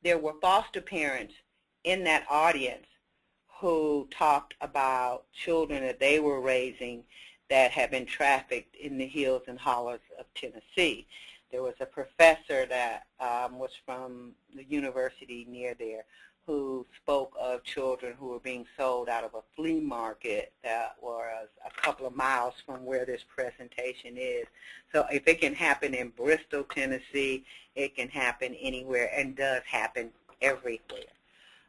there were foster parents in that audience who talked about children that they were raising that had been trafficked in the hills and hollows of Tennessee. There was a professor that was from the university near there who spoke of children who were being sold out of a flea market that was a couple of miles from where this presentation is. So if it can happen in Bristol, Tennessee, it can happen anywhere and does happen everywhere.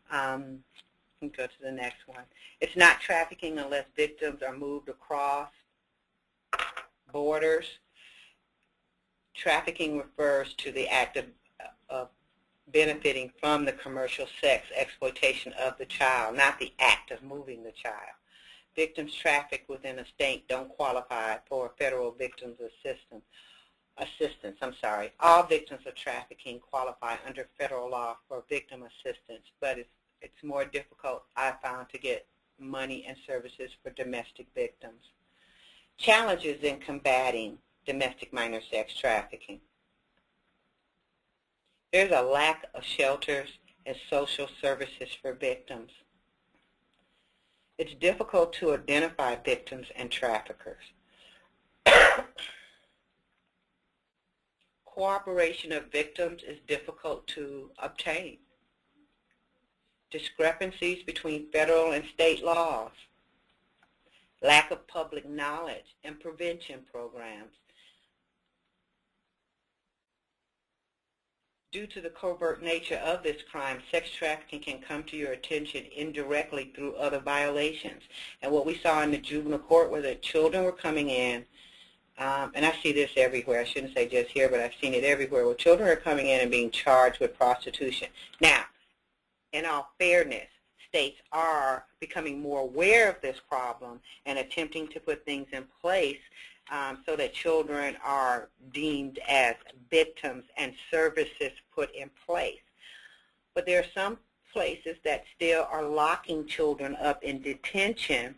Go to the next one. It's not trafficking unless victims are moved across borders. Trafficking refers to the act of benefiting from the commercial sex exploitation of the child, not the act of moving the child. Victims trafficked within a state don't qualify for federal victims assistance. All victims of trafficking qualify under federal law for victim assistance, but it's more difficult, I found, to get money and services for domestic victims. Challenges in combating domestic minor sex trafficking. There's a lack of shelters and social services for victims. It's difficult to identify victims and traffickers. Cooperation of victims is difficult to obtain. Discrepancies between federal and state laws. Lack of public knowledge and prevention programs. Due to the covert nature of this crime, sex trafficking can come to your attention indirectly through other violations. And what we saw in the juvenile court was that children were coming in, and I see this everywhere. I shouldn't say just here, but I've seen it everywhere, where children are coming in and being charged with prostitution. Now, in all fairness, states are becoming more aware of this problem and attempting to put things in place so that children are deemed as victims and services put in place. But there are some places that still are locking children up in detention,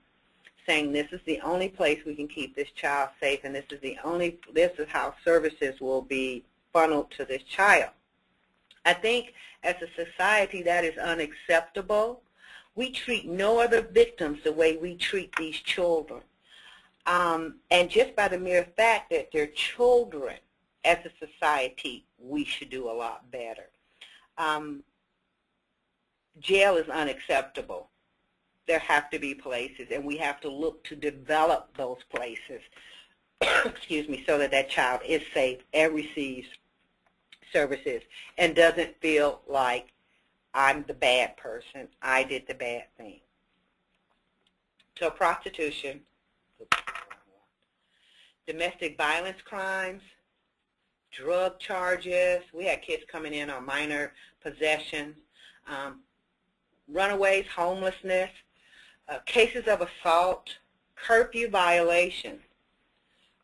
saying this is the only place we can keep this child safe, and this is how services will be funneled to this child. I think as a society that is unacceptable. We treat no other victims the way we treat these children. And just by the mere fact that they're children, as a society, we should do a lot better. Jail is unacceptable. There have to be places, and we have to look to develop those places, excuse me, so that that child is safe and receives services and doesn't feel like I'm the bad person, I did the bad thing. So prostitution, domestic violence crimes, drug charges. We had kids coming in on minor possession, runaways, homelessness, cases of assault, curfew violations,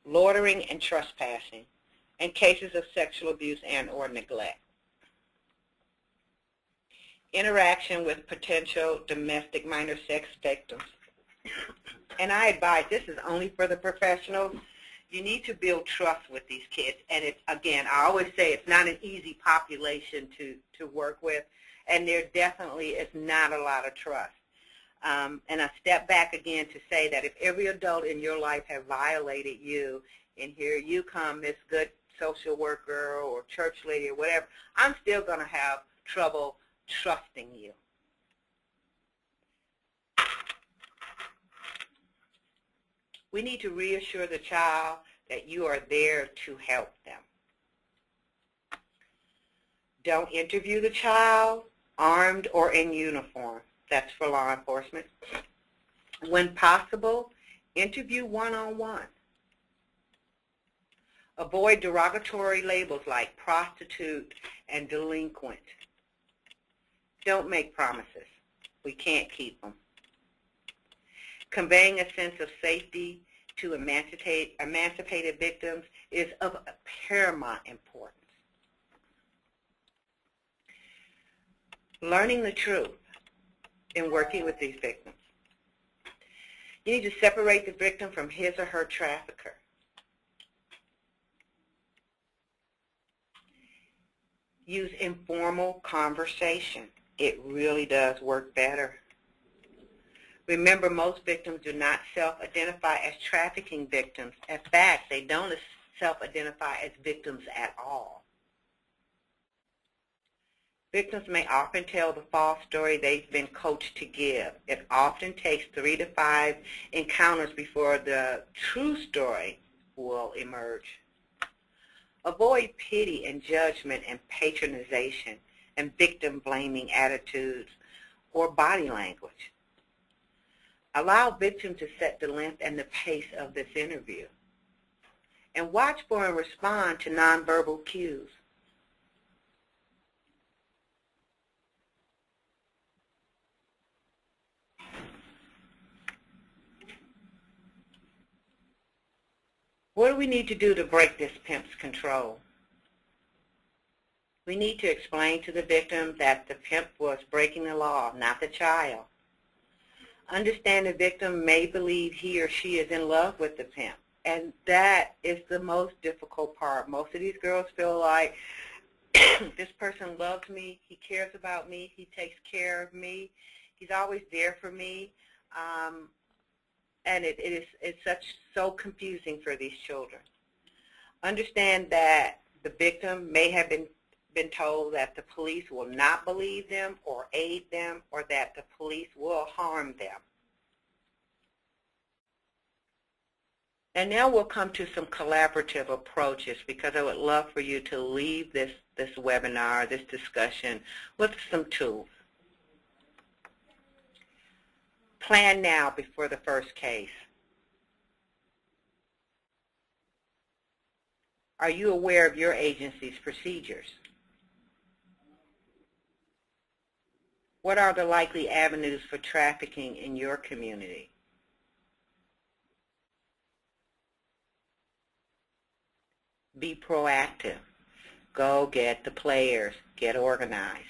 loitering and trespassing, and cases of sexual abuse and or neglect. Interaction with potential domestic minor sex victims. And I advise, this is only for the professionals. You need to build trust with these kids. And it's, again, I always say it's not an easy population to work with, and there definitely is not a lot of trust. And I step back again to say that if every adult in your life has violated you, and here you come, this good social worker or church lady or whatever, I'm still going to have trouble trusting you. We need to reassure the child that you are there to help them. Don't interview the child armed or in uniform. That's for law enforcement. When possible, interview one-on-one. Avoid derogatory labels like prostitute and delinquent. Don't make promises. We can't keep them. Conveying a sense of safety to emancipated victims is of paramount importance. Learning the truth in working with these victims. You need to separate the victim from his or her trafficker. Use informal conversation. It really does work better. Remember, most victims do not self-identify as trafficking victims. In fact, they don't self-identify as victims at all. Victims may often tell the false story they've been coached to give. It often takes 3 to 5 encounters before the true story will emerge. Avoid pity and judgment and patronization and victim-blaming attitudes or body language. Allow victim to set the length and the pace of this interview. And watch for and respond to nonverbal cues. What do we need to do to break this pimp's control? We need to explain to the victim that the pimp was breaking the law, not the child. Understand the victim may believe he or she is in love with the pimp, and that is the most difficult part. Most of these girls feel like this person loves me, he cares about me, he takes care of me, he's always there for me, and it's so confusing for these children. Understand that the victim may have been told that the police will not believe them or aid them, or that the police will harm them. And now we'll come to some collaborative approaches, because I would love for you to leave this webinar, this discussion, with some tools. Plan now before the first case. Are you aware of your agency's procedures? What are the likely avenues for trafficking in your community? Be proactive. Go get the players. Get organized.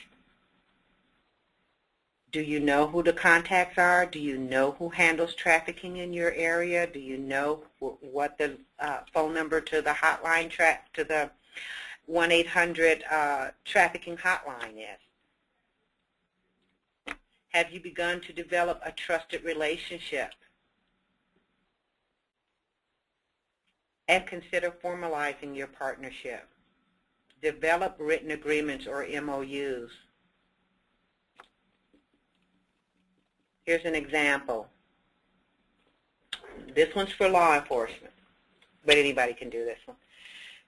Do you know who the contacts are? Do you know who handles trafficking in your area? Do you know what the phone number to the hotline, to the 1-800 trafficking hotline is? Have you begun to develop a trusted relationship? and consider formalizing your partnership. Develop written agreements or MOUs. Here's an example. This one's for law enforcement, but anybody can do this one.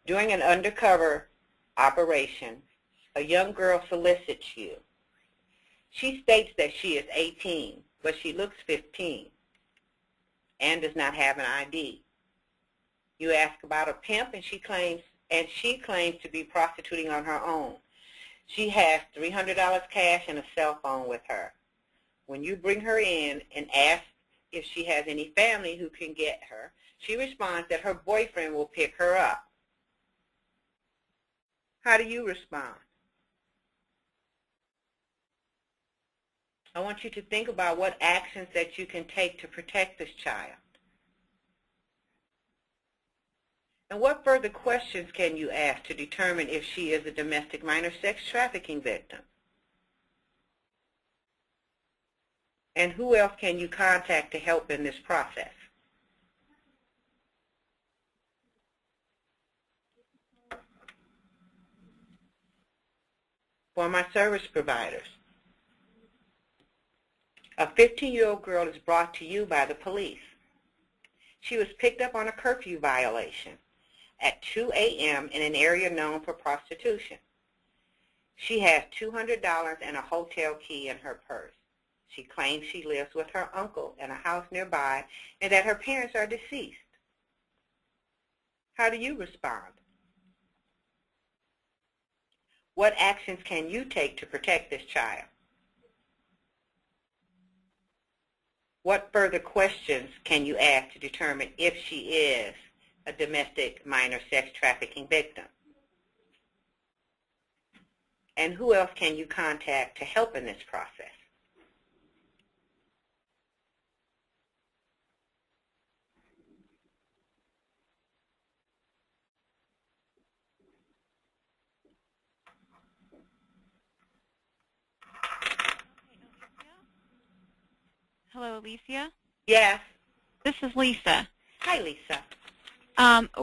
During an undercover operation, a young girl solicits you. She states that she is 18, but she looks 15 and does not have an ID. You ask about a pimp, and she claims to be prostituting on her own. She has $300 cash and a cell phone with her. When you bring her in and ask if she has any family who can get her, she responds that her boyfriend will pick her up. How do you respond? I want you to think about what actions that you can take to protect this child. And what further questions can you ask to determine if she is a domestic minor sex trafficking victim? And who else can you contact to help in this process? For my service providers, a 15-year-old girl is brought to you by the police. She was picked up on a curfew violation at 2 a.m. in an area known for prostitution. She has $200 and a hotel key in her purse. She claims she lives with her uncle in a house nearby and that her parents are deceased. How do you respond? What actions can you take to protect this child? What further questions can you ask to determine if she is a domestic minor sex trafficking victim? And who else can you contact to help in this process? Hello, Alicia. Yes. This is Lisa. Hi, Lisa.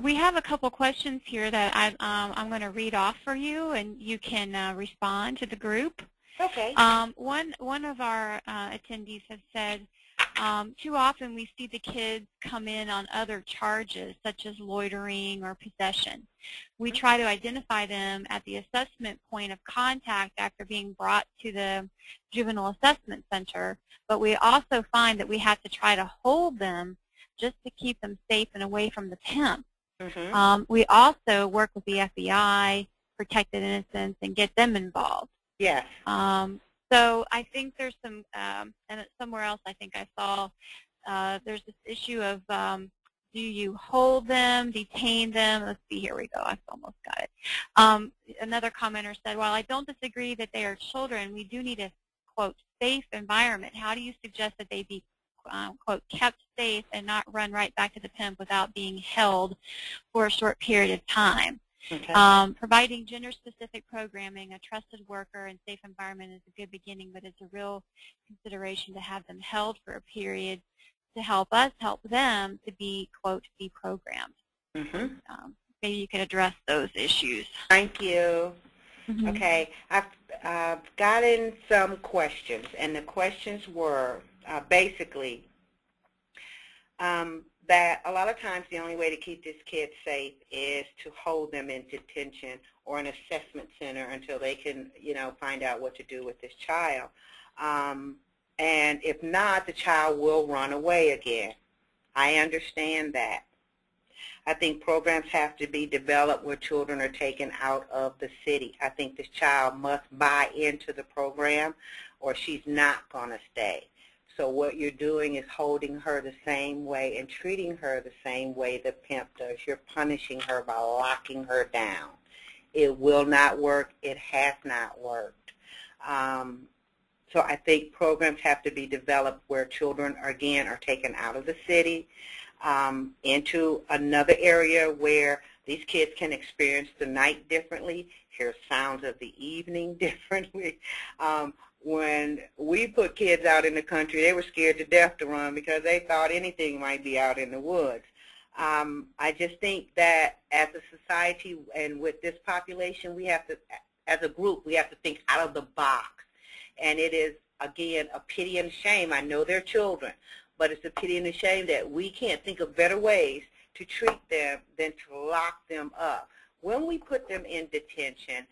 We have a couple questions here that I'm going to read off for you, and you can respond to the group. Okay. One of our attendees has said, too often we see the kids come in on other charges, such as loitering or possession. We try to identify them at the assessment point of contact after being brought to the Juvenile Assessment Center, but we also find that we have to try to hold them just to keep them safe and away from the pimp. We also work with the FBI, Protected Innocence, and get them involved. Yes. So I think there's some, and somewhere else I think I saw, there's this issue of do you hold them, detain them? Let's see, here we go. I've almost got it. Another commenter said, while I don't disagree that they are children, we do need a, quote, safe environment. How do you suggest that they be, quote, kept safe and not run right back to the pimp without being held for a short period of time? Okay. Providing gender-specific programming, a trusted worker, and safe environment is a good beginning, but it's a real consideration to have them held for a period to help us help them to be, quote, deprogrammed. Maybe you could address those issues. Thank you. Okay, I've gotten some questions, and the questions were basically that a lot of times the only way to keep this kid safe is to hold them in detention or an assessment center until they can, you know, find out what to do with this child. And if not, the child will run away again. I understand that. I think programs have to be developed where children are taken out of the city. I think this child must buy into the program or she's not going to stay. So what you're doing is holding her the same way and treating her the same way the pimp does. You're punishing her by locking her down. It will not work. It has not worked. So I think programs have to be developed where children, again, are taken out of the city into another area where these kids can experience the night differently, hear sounds of the evening differently. When we put kids out in the country, they were scared to death to run because they thought anything might be out in the woods. I just think that as a society and with this population, we have to, as a group, we have to think out of the box. And it is, again, a pity and shame. I know they're children, but it's a pity and a shame that we can't think of better ways to treat them than to lock them up. When we put them in detention,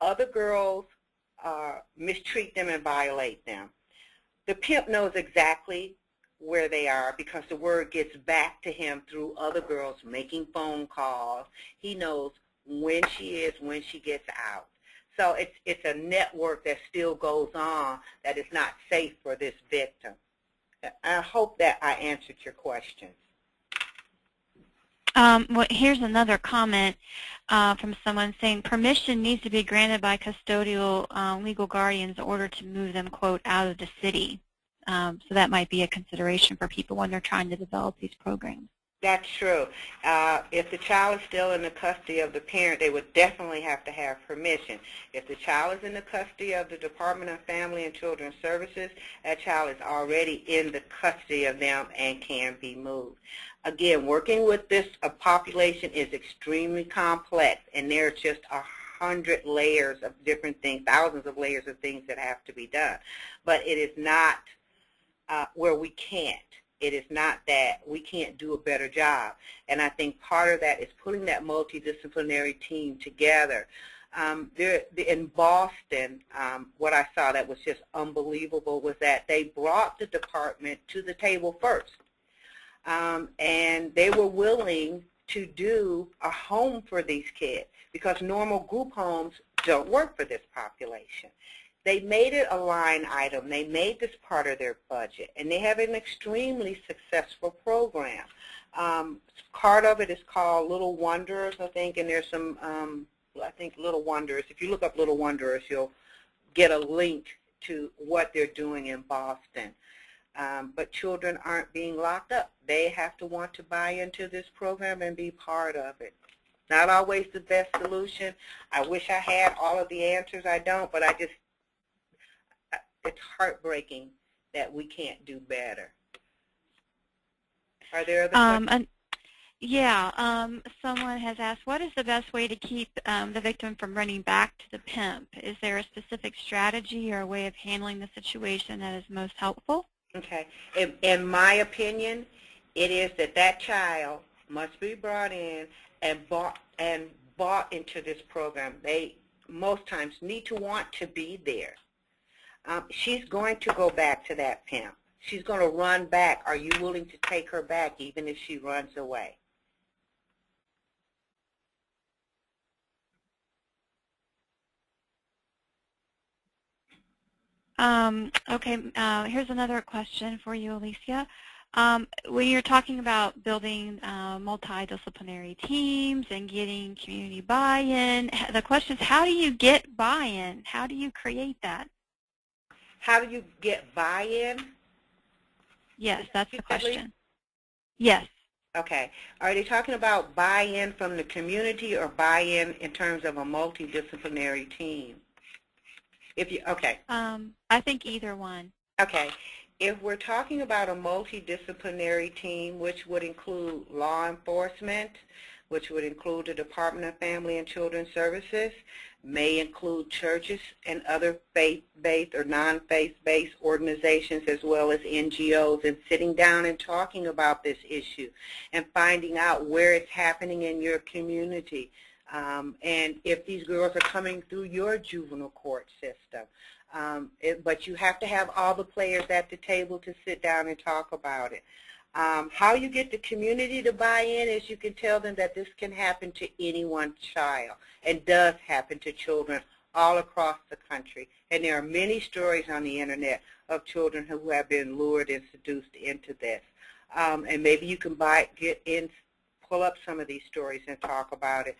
other girls mistreat them and violate them. The pimp knows exactly where they are because the word gets back to him through other girls making phone calls. He knows when she is, when she gets out. So it's a network that still goes on that is not safe for this victim. I hope that I answered your question. Well, here's another comment from someone saying permission needs to be granted by custodial legal guardians in order to move them, quote, out of the city. So that might be a consideration for people when they're trying to develop these programs. That's true. If the child is still in the custody of the parent, they would definitely have to have permission. If the child is in the custody of the Department of Family and Children Services, that child is already in the custody of them and can be moved. Again, working with this population is extremely complex, and there are just 100 layers of different things, thousands of layers of things that have to be done. But it is not where we can't. It is not that we can't do a better job. And I think part of that is putting that multidisciplinary team together. In Boston, what I saw that was just unbelievable was that they brought the department to the table first. And they were willing to do a home for these kids because normal group homes don't work for this population. They made it a line item. They made this part of their budget, and they have an extremely successful program. Part of it is called Little Wonders, I think, and there's some, I think, Little Wonders. If you look up Little Wonders, you'll get a link to what they're doing in Boston. But children aren't being locked up. They have to want to buy into this program and be part of it. Not always the best solution. I wish I had all of the answers. I don't, but it's heartbreaking that we can't do better. Are there other questions? Someone has asked, what is the best way to keep the victim from running back to the pimp? Is there a specific strategy or a way of handling the situation that is most helpful? Okay. In my opinion, it is that child must be brought in and bought into this program. They most times need to want to be there. She's going to go back to that pimp. She's going to run back. Are you willing to take her back even if she runs away? Here's another question for you, Alicia. When you're talking about building multidisciplinary teams and getting community buy-in, the question is, how do you get buy-in? How do you create that? How do you get buy-in? Yes, that's the question. Yes. Okay. Are they talking about buy-in from the community or buy-in in terms of a multidisciplinary team? Okay. I think either one. Okay. If we're talking about a multidisciplinary team, which would include law enforcement, which would include the Department of Family and Children Services, may include churches and other faith-based or non-faith-based organizations as well as NGOs, and sitting down and talking about this issue and finding out where it's happening in your community. And if these girls are coming through your juvenile court system. But you have to have all the players at the table to sit down and talk about it. How you get the community to buy in is you can tell them that this can happen to anyone's child and does happen to children all across the country. And there are many stories on the internet of children who have been lured and seduced into this. And maybe you can pull up some of these stories and talk about it.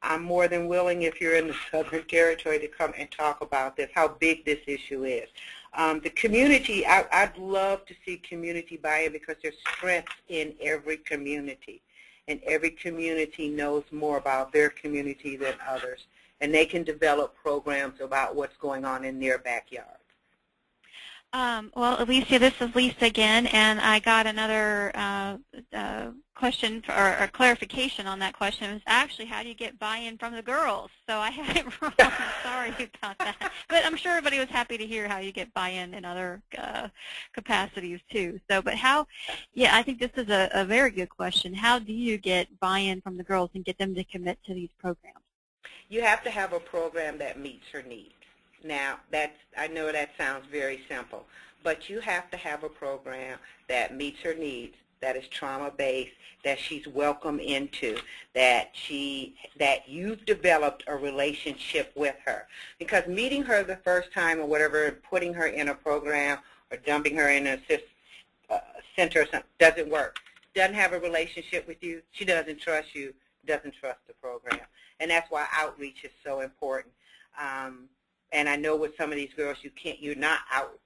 I'm more than willing, if you're in the Southern Territory, to come and talk about this, how big this issue is. The community, I'd love to see community buy-in because there's strength in every community. And every community knows more about their community than others. And they can develop programs about what's going on in their backyard. Well, Alicia, this is Lisa again, and I got another question or clarification on that question. It was actually, how do you get buy-in from the girls? So I had it wrong. Sorry about that. But I'm sure everybody was happy to hear how you get buy-in in other capacities too. So, but how? Yeah, I think this is a very good question. How do you get buy-in from the girls and get them to commit to these programs? You have to have a program that meets her needs. Now, I know that sounds very simple, but you have to have a program that meets her needs, that is trauma-based, that she's welcome into, that you've developed a relationship with her. Because meeting her the first time or whatever, and putting her in a program or dumping her in a center or something doesn't work. Doesn't have a relationship with you. She doesn't trust you, doesn't trust the program. And that's why outreach is so important. And I know with some of these girls,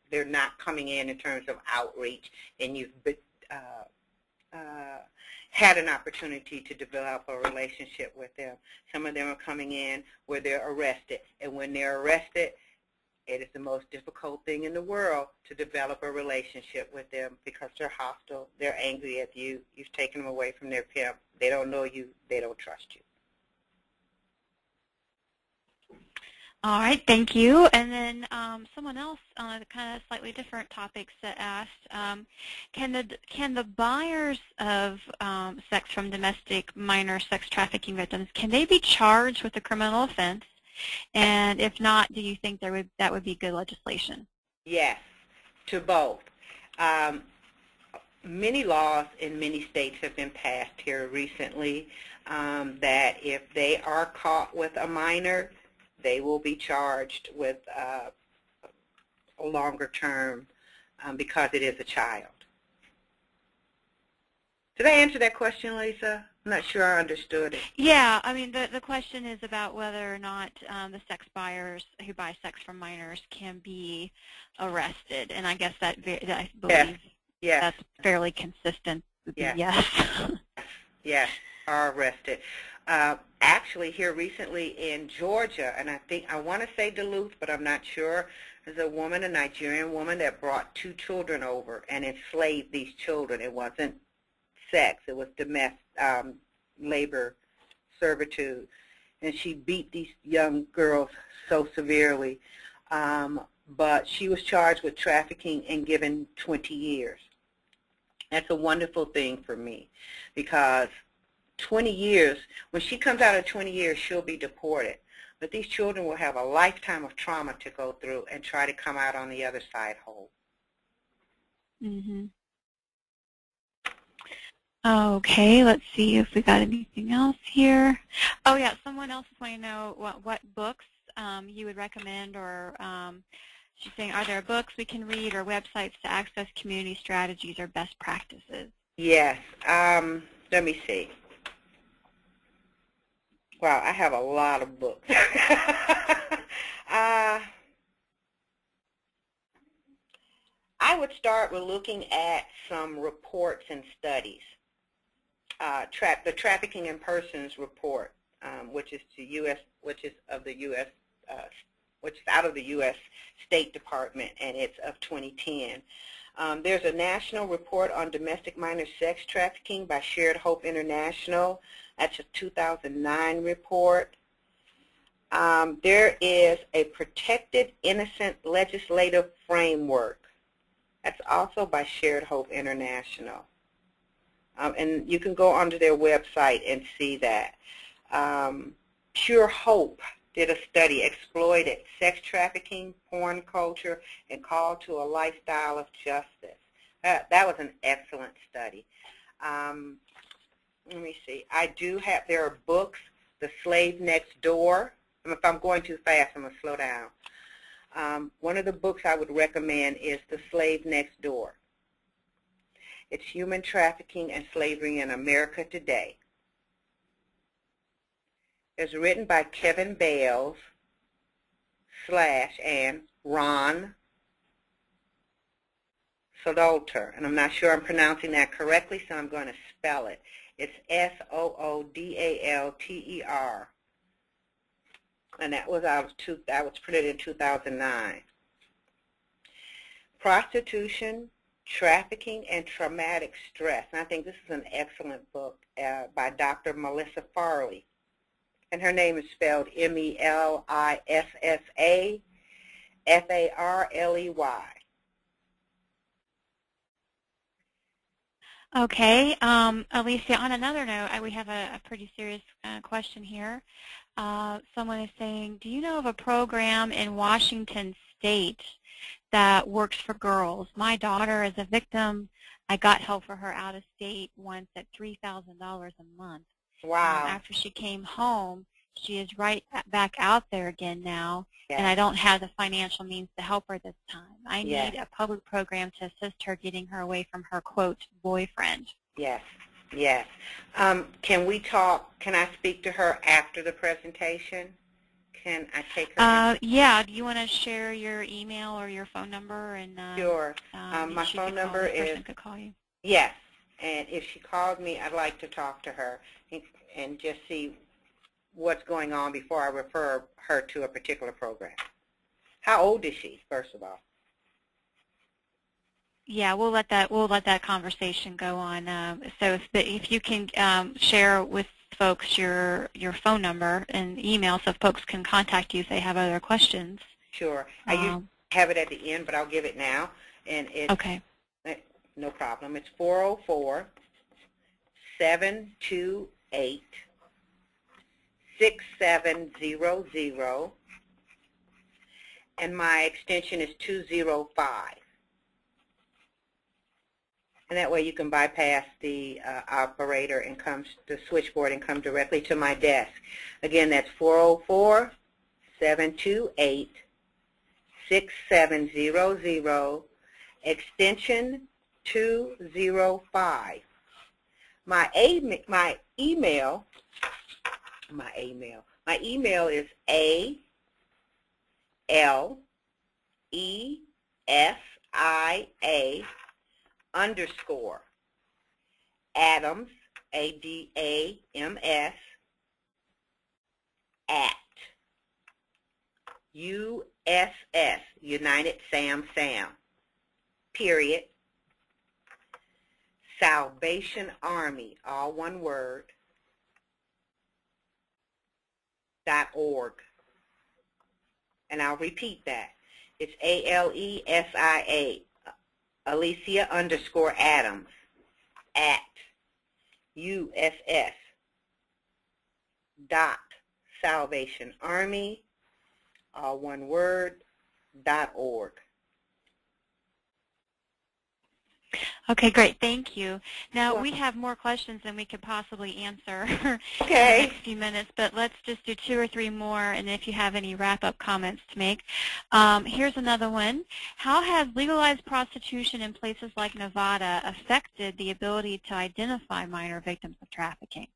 they're not coming in terms of outreach, and you've had an opportunity to develop a relationship with them. Some of them are coming in where they're arrested, and when they're arrested, it is the most difficult thing in the world to develop a relationship with them because they're hostile, they're angry at you, you've taken them away from their pimp, they don't know you, they don't trust you. All right, thank you. And then someone else on kind of slightly different topics that asked, can the buyers of sex from domestic minor sex trafficking victims, can they be charged with a criminal offense? And if not, do you think that would be good legislation? Yes, to both. Many laws in many states have been passed here recently that if they are caught with a minor, they will be charged with a longer term because it is a child. Did I answer that question, Lisa? I'm not sure I understood it. Yeah, I mean, the question is about whether or not the sex buyers who buy sex from minors can be arrested, and I guess I believe that's fairly consistent. Yes. Yes, are arrested. Actually, here recently in Georgia, and I want to say Duluth, but I'm not sure, there's a Nigerian woman that brought 2 children over and enslaved these children. It wasn't sex, it was domestic labor servitude, and she beat these young girls so severely, but she was charged with trafficking and given 20 years. That's a wonderful thing for me because 20 years, when she comes out of 20 years, she'll be deported. But these children will have a lifetime of trauma to go through and try to come out on the other side whole. Mm-hmm. Okay, let's see if we got anything else here. Oh, yeah, someone else is wanting to know what books you would recommend, or she's saying, are there books we can read or websites to access community strategies or best practices? Yes. Let me see. Wow, I have a lot of books. I would start with looking at some reports and studies. The Trafficking in Persons report, which is out of the U.S. State Department, and it's of 2010. There's a national report on domestic minor sex trafficking by Shared Hope International. That's a 2009 report. There is a Protected Innocent Legislative Framework. That's also by Shared Hope International. And you can go onto their website and see that. Pure Hope did a study, Exploited Sex Trafficking, Porn Culture, and Call to a Lifestyle of Justice. That was an excellent study. Let me see. There are books, The Slave Next Door. If I'm going too fast, I'm going to slow down. One of the books I would recommend is The Slave Next Door. It's Human Trafficking and Slavery in America Today. It's written by Kevin Bales and Ron Soodalter, and I'm not sure I'm pronouncing that correctly, so I'm going to spell it. It's Soodalter, and that was printed in 2009. Prostitution, Trafficking, and Traumatic Stress. And I think this is an excellent book by Dr. Melissa Farley. And her name is spelled Melissa Farley. Okay, Alicia, on another note, we have a pretty serious question here. Someone is saying, do you know of a program in Washington State that works for girls? My daughter is a victim. I got help for her out of state once at $3,000 a month. Wow. After she came home, she is right back out there again now, yes. And I don't have the financial means to help her this time. I yes. need a public program to assist her getting her away from her, quote, boyfriend. Yes, yes. Can we talk, can I speak to her after the presentation? Can I take her? Yeah, do you want to share your email or your phone number? And sure. My phone number is, could call you. Yes, and if she called me, I'd like to talk to her and just see what's going on before I refer her to a particular program. How old is she, first of all? Yeah, we'll let that conversation go on. So if you can share with folks your phone number and email, so folks can contact you if they have other questions. Sure. I used to have it at the end, but I'll give it now. And it's okay. No problem. It's 404-728-6700, and my extension is 205. And that way you can bypass the operator and come to the switchboard and come directly to my desk. Again, that's 404-728-6700, extension 205. My email is ALESIA_Adams, ADAMS, at USS, United Sam, period, Salvation Army, all one word, .org. And I'll repeat that. It's ALESIA, Alicia_Adams, at USS Salvation Army, all one word, .org. Okay, great. Thank you. Now, we have more questions than we could possibly answer in the next few minutes, but let's just do 2 or 3 more, and if you have any wrap-up comments to make. Here's another one. How has legalized prostitution in places like Nevada affected the ability to identify minor victims of trafficking?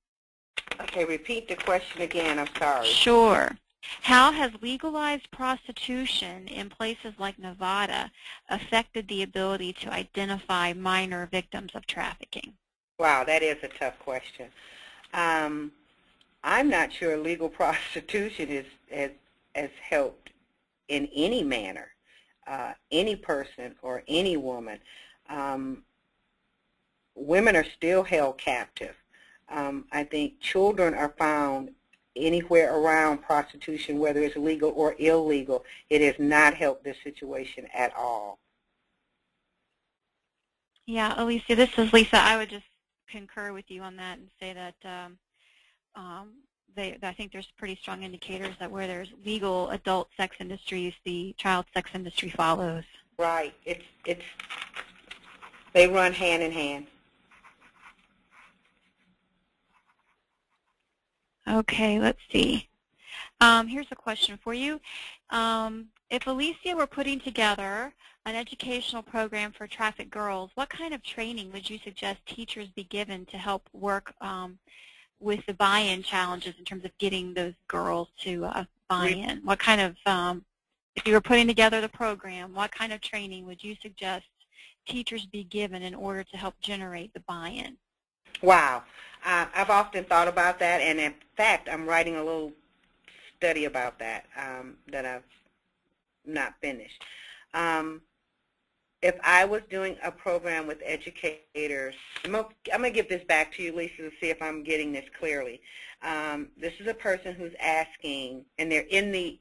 Okay, repeat the question again. I'm sorry. Sure. How has legalized prostitution in places like Nevada affected the ability to identify minor victims of trafficking? Wow, that is a tough question. I'm not sure legal prostitution has helped in any manner, any person or any woman. Women are still held captive. I think children are found anywhere around prostitution, whether it's legal or illegal. It has not helped this situation at all. Yeah, Alicia, this is Lisa. I would just concur with you on that and say that I think there's pretty strong indicators that where there's legal adult sex industries, the child sex industry follows. Right. They run hand in hand. Okay, let's see. Here's a question for you. If Alicia were putting together an educational program for trafficked girls, what kind of training would you suggest teachers be given to help work with the buy-in challenges in terms of getting those girls to buy in? What kind of, if you were putting together the program, what kind of training would you suggest teachers be given in order to help generate the buy-in? Wow. I've often thought about that, and in fact, I'm writing a little study about that that I've not finished. if I was doing a program with educators, I'm going to give this back to you, Lisa, to see if I'm getting this clearly. This is a person who's asking, and they're in the,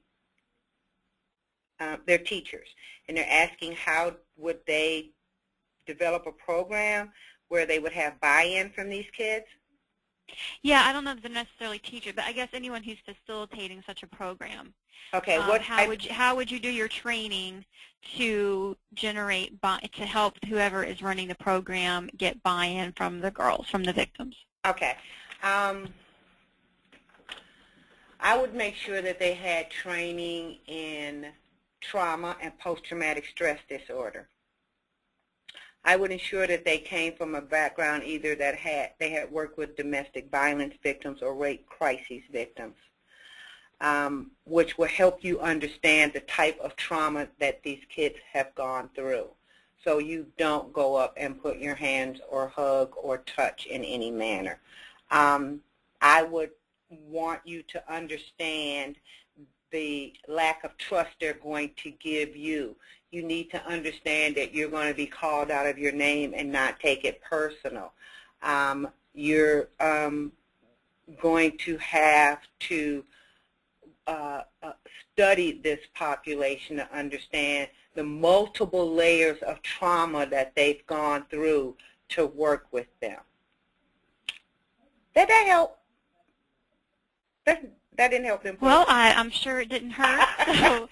they're teachers, and they're asking how would they develop a program where they would have buy-in from these kids? Yeah, I don't know if they're necessarily teachers, but I guess anyone who's facilitating such a program. Okay, how would you do your training to generate to help whoever is running the program get buy-in from the girls, from the victims? Okay. I would make sure that they had training in trauma and post-traumatic stress disorder. I would ensure that they came from a background either that they had worked with domestic violence victims or rape crises victims, which will help you understand the type of trauma that these kids have gone through, so you don't go up and put your hands or hug or touch in any manner. I would want you to understand the lack of trust they're going to give you. You need to understand that you're going to be called out of your name and not take it personal. You're going to have to study this population to understand the multiple layers of trauma that they've gone through to work with them. Did that help? That didn't help them. Well, I'm sure it didn't hurt. So,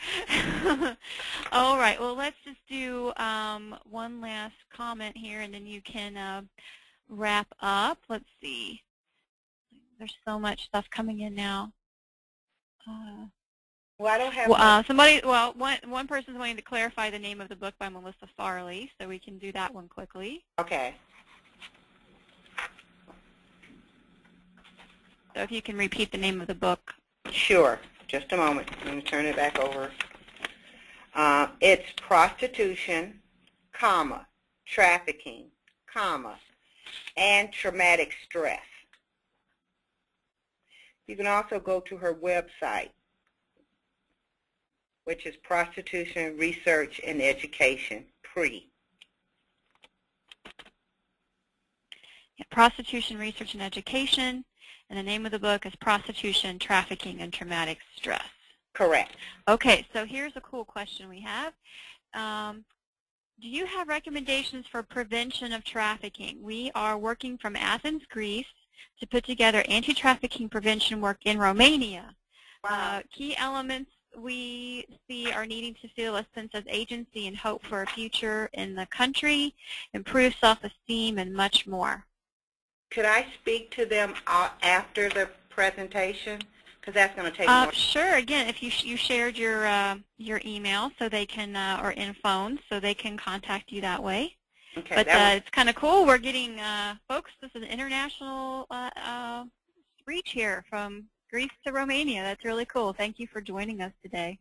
all right. Well, let's just do one last comment here, and then you can wrap up. Let's see. There's so much stuff coming in now. Well, I don't have. One person's wanting to clarify the name of the book by Melissa Farley, so we can do that one quickly. Okay. So if you can repeat the name of the book. Sure. Just a moment. I'm going to turn it back over. It's Prostitution, Trafficking, and Traumatic Stress. You can also go to her website, which is Prostitution, Research, and Education, PRE. Yeah, Prostitution, Research, and Education. And the name of the book is Prostitution, Trafficking, and Traumatic Stress. Correct. Okay, so here's a cool question we have. Do you have recommendations for prevention of trafficking? We are working from Athens, Greece, to put together anti-trafficking prevention work in Romania. Wow. Key elements we see are needing to feel a sense of agency and hope for a future in the country, improve self-esteem, and much more. Could I speak to them after the presentation? Because that's going to take more. Sure. Again, if you shared your email, so they can or in phone, so they can contact you that way. Okay. But it's kind of cool. We're getting folks. This is an international reach here from Greece to Romania. That's really cool. Thank you for joining us today.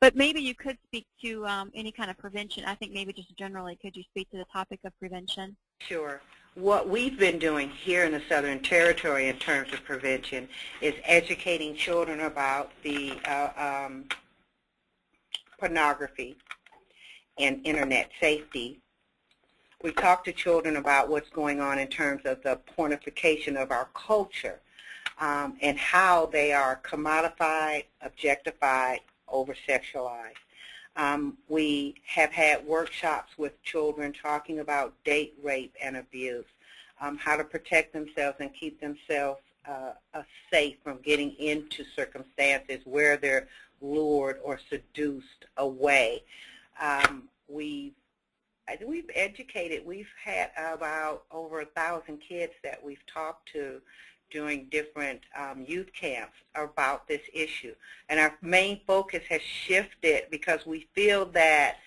But maybe you could speak to any kind of prevention. I think maybe just generally, could you speak to the topic of prevention? Sure. What we've been doing here in the Southern Territory in terms of prevention is educating children about the pornography and internet safety. We talk to children about what's going on in terms of the pornification of our culture and how they are commodified, objectified, over-sexualized. We have had workshops with children talking about date rape and abuse, how to protect themselves and keep themselves safe from getting into circumstances where they're lured or seduced away. We've educated. We've had about over 1,000 kids that we've talked to doing different youth camps about this issue. And our main focus has shifted because we feel that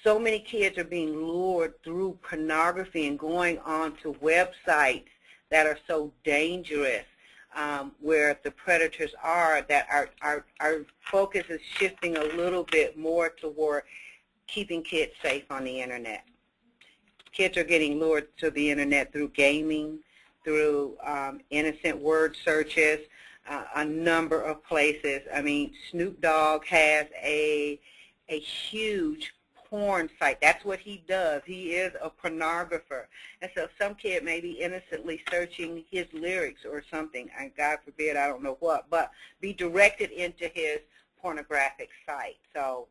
so many kids are being lured through pornography and going on to websites that are so dangerous, where the predators are, that our focus is shifting a little bit more toward keeping kids safe on the Internet. Kids are getting lured to the Internet through gaming, through innocent word searches, a number of places. I mean, Snoop Dogg has a huge porn site. That's what he does. He is a pornographer. And so some kid may be innocently searching his lyrics or something, and God forbid, I don't know what, but be directed into his pornographic site. So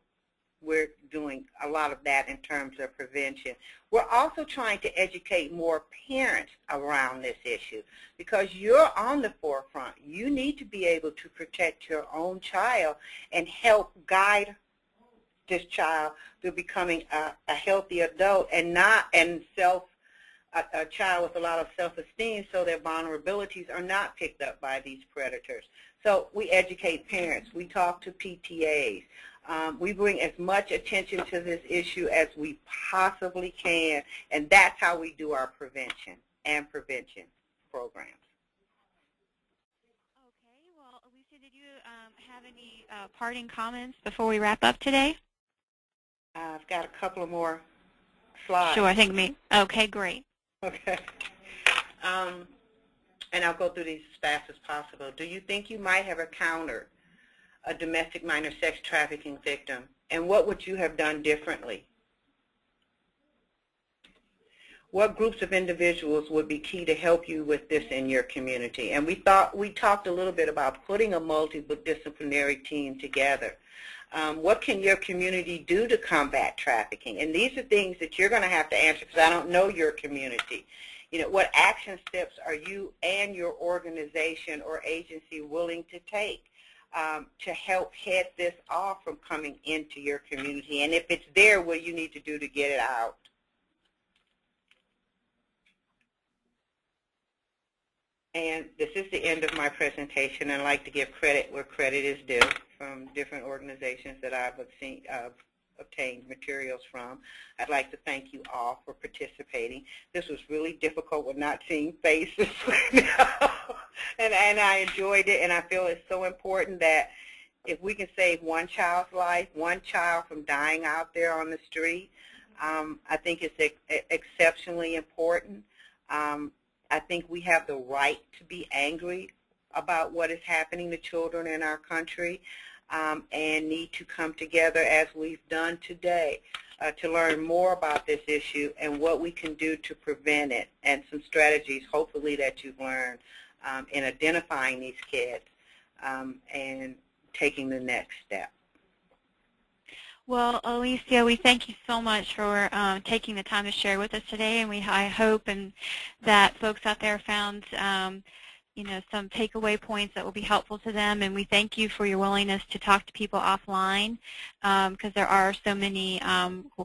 we're doing a lot of that in terms of prevention. We're also trying to educate more parents around this issue because you're on the forefront. You need to be able to protect your own child and help guide this child to becoming a healthy adult and a child with a lot of self-esteem, so their vulnerabilities are not picked up by these predators. So we educate parents. We talk to PTAs. We bring as much attention to this issue as we possibly can, and that's how we do our prevention programs. Okay. Well, Alicia, did you have any parting comments before we wrap up today? I've got a couple of more slides. Sure, I think me. Okay, great. Okay. And I'll go through these as fast as possible. Do you think you might have encountered a domestic minor sex trafficking victim, and what would you have done differently? What groups of individuals would be key to help you with this in your community? And we talked a little bit about putting a multidisciplinary team together. What can your community do to combat trafficking? And these are things that you're going to have to answer because I don't know your community. You know, what action steps are you and your organization or agency willing to take to help head this off from coming into your community? And if it's there, what you need to do to get it out? And this is the end of my presentation. I'd like to give credit where credit is due from different organizations that I've obtained materials from. I'd like to thank you all for participating. This was really difficult with not seeing faces. and I enjoyed it, and I feel it's so important that if we can save one child's life, one child from dying out there on the street, I think it's exceptionally important. I think we have the right to be angry about what is happening to children in our country and need to come together as we've done today to learn more about this issue and what we can do to prevent it, and some strategies hopefully that you've learned in identifying these kids and taking the next step. Well, Alicia, we thank you so much for taking the time to share with us today, and I hope that folks out there found some takeaway points that will be helpful to them, and we thank you for your willingness to talk to people offline because there are so many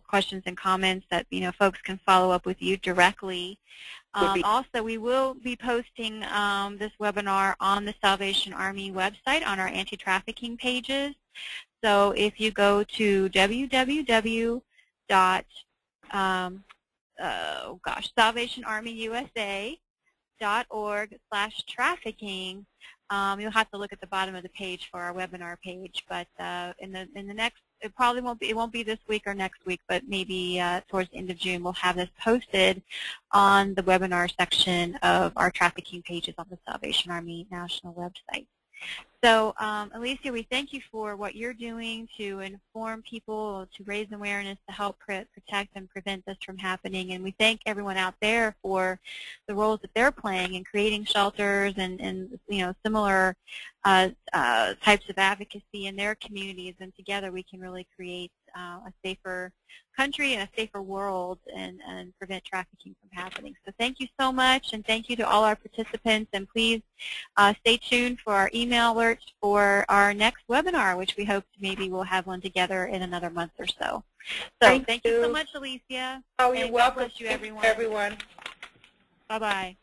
questions and comments that folks can follow up with you directly. Also, we will be posting this webinar on the Salvation Army website on our anti-trafficking pages. So if you go to salvationarmyusa.org/trafficking, you'll have to look at the bottom of the page for our webinar page. But in the next, it won't be this week or next week, but maybe towards the end of June, we'll have this posted on the webinar section of our trafficking pages on the Salvation Army National website. So, Alicia, we thank you for what you're doing to inform people, to raise awareness, to help protect and prevent this from happening. And we thank everyone out there for the roles that they're playing in creating shelters and similar types of advocacy in their communities. And together we can really create a safer country and a safer world and prevent trafficking from happening. So thank you so much, and thank you to all our participants, and please stay tuned for our email alerts for our next webinar, which we hope maybe we'll have one together in another month or so. So thank you so much, Alicia. Oh, you're welcome. God bless you, everyone. Everyone. Bye-bye.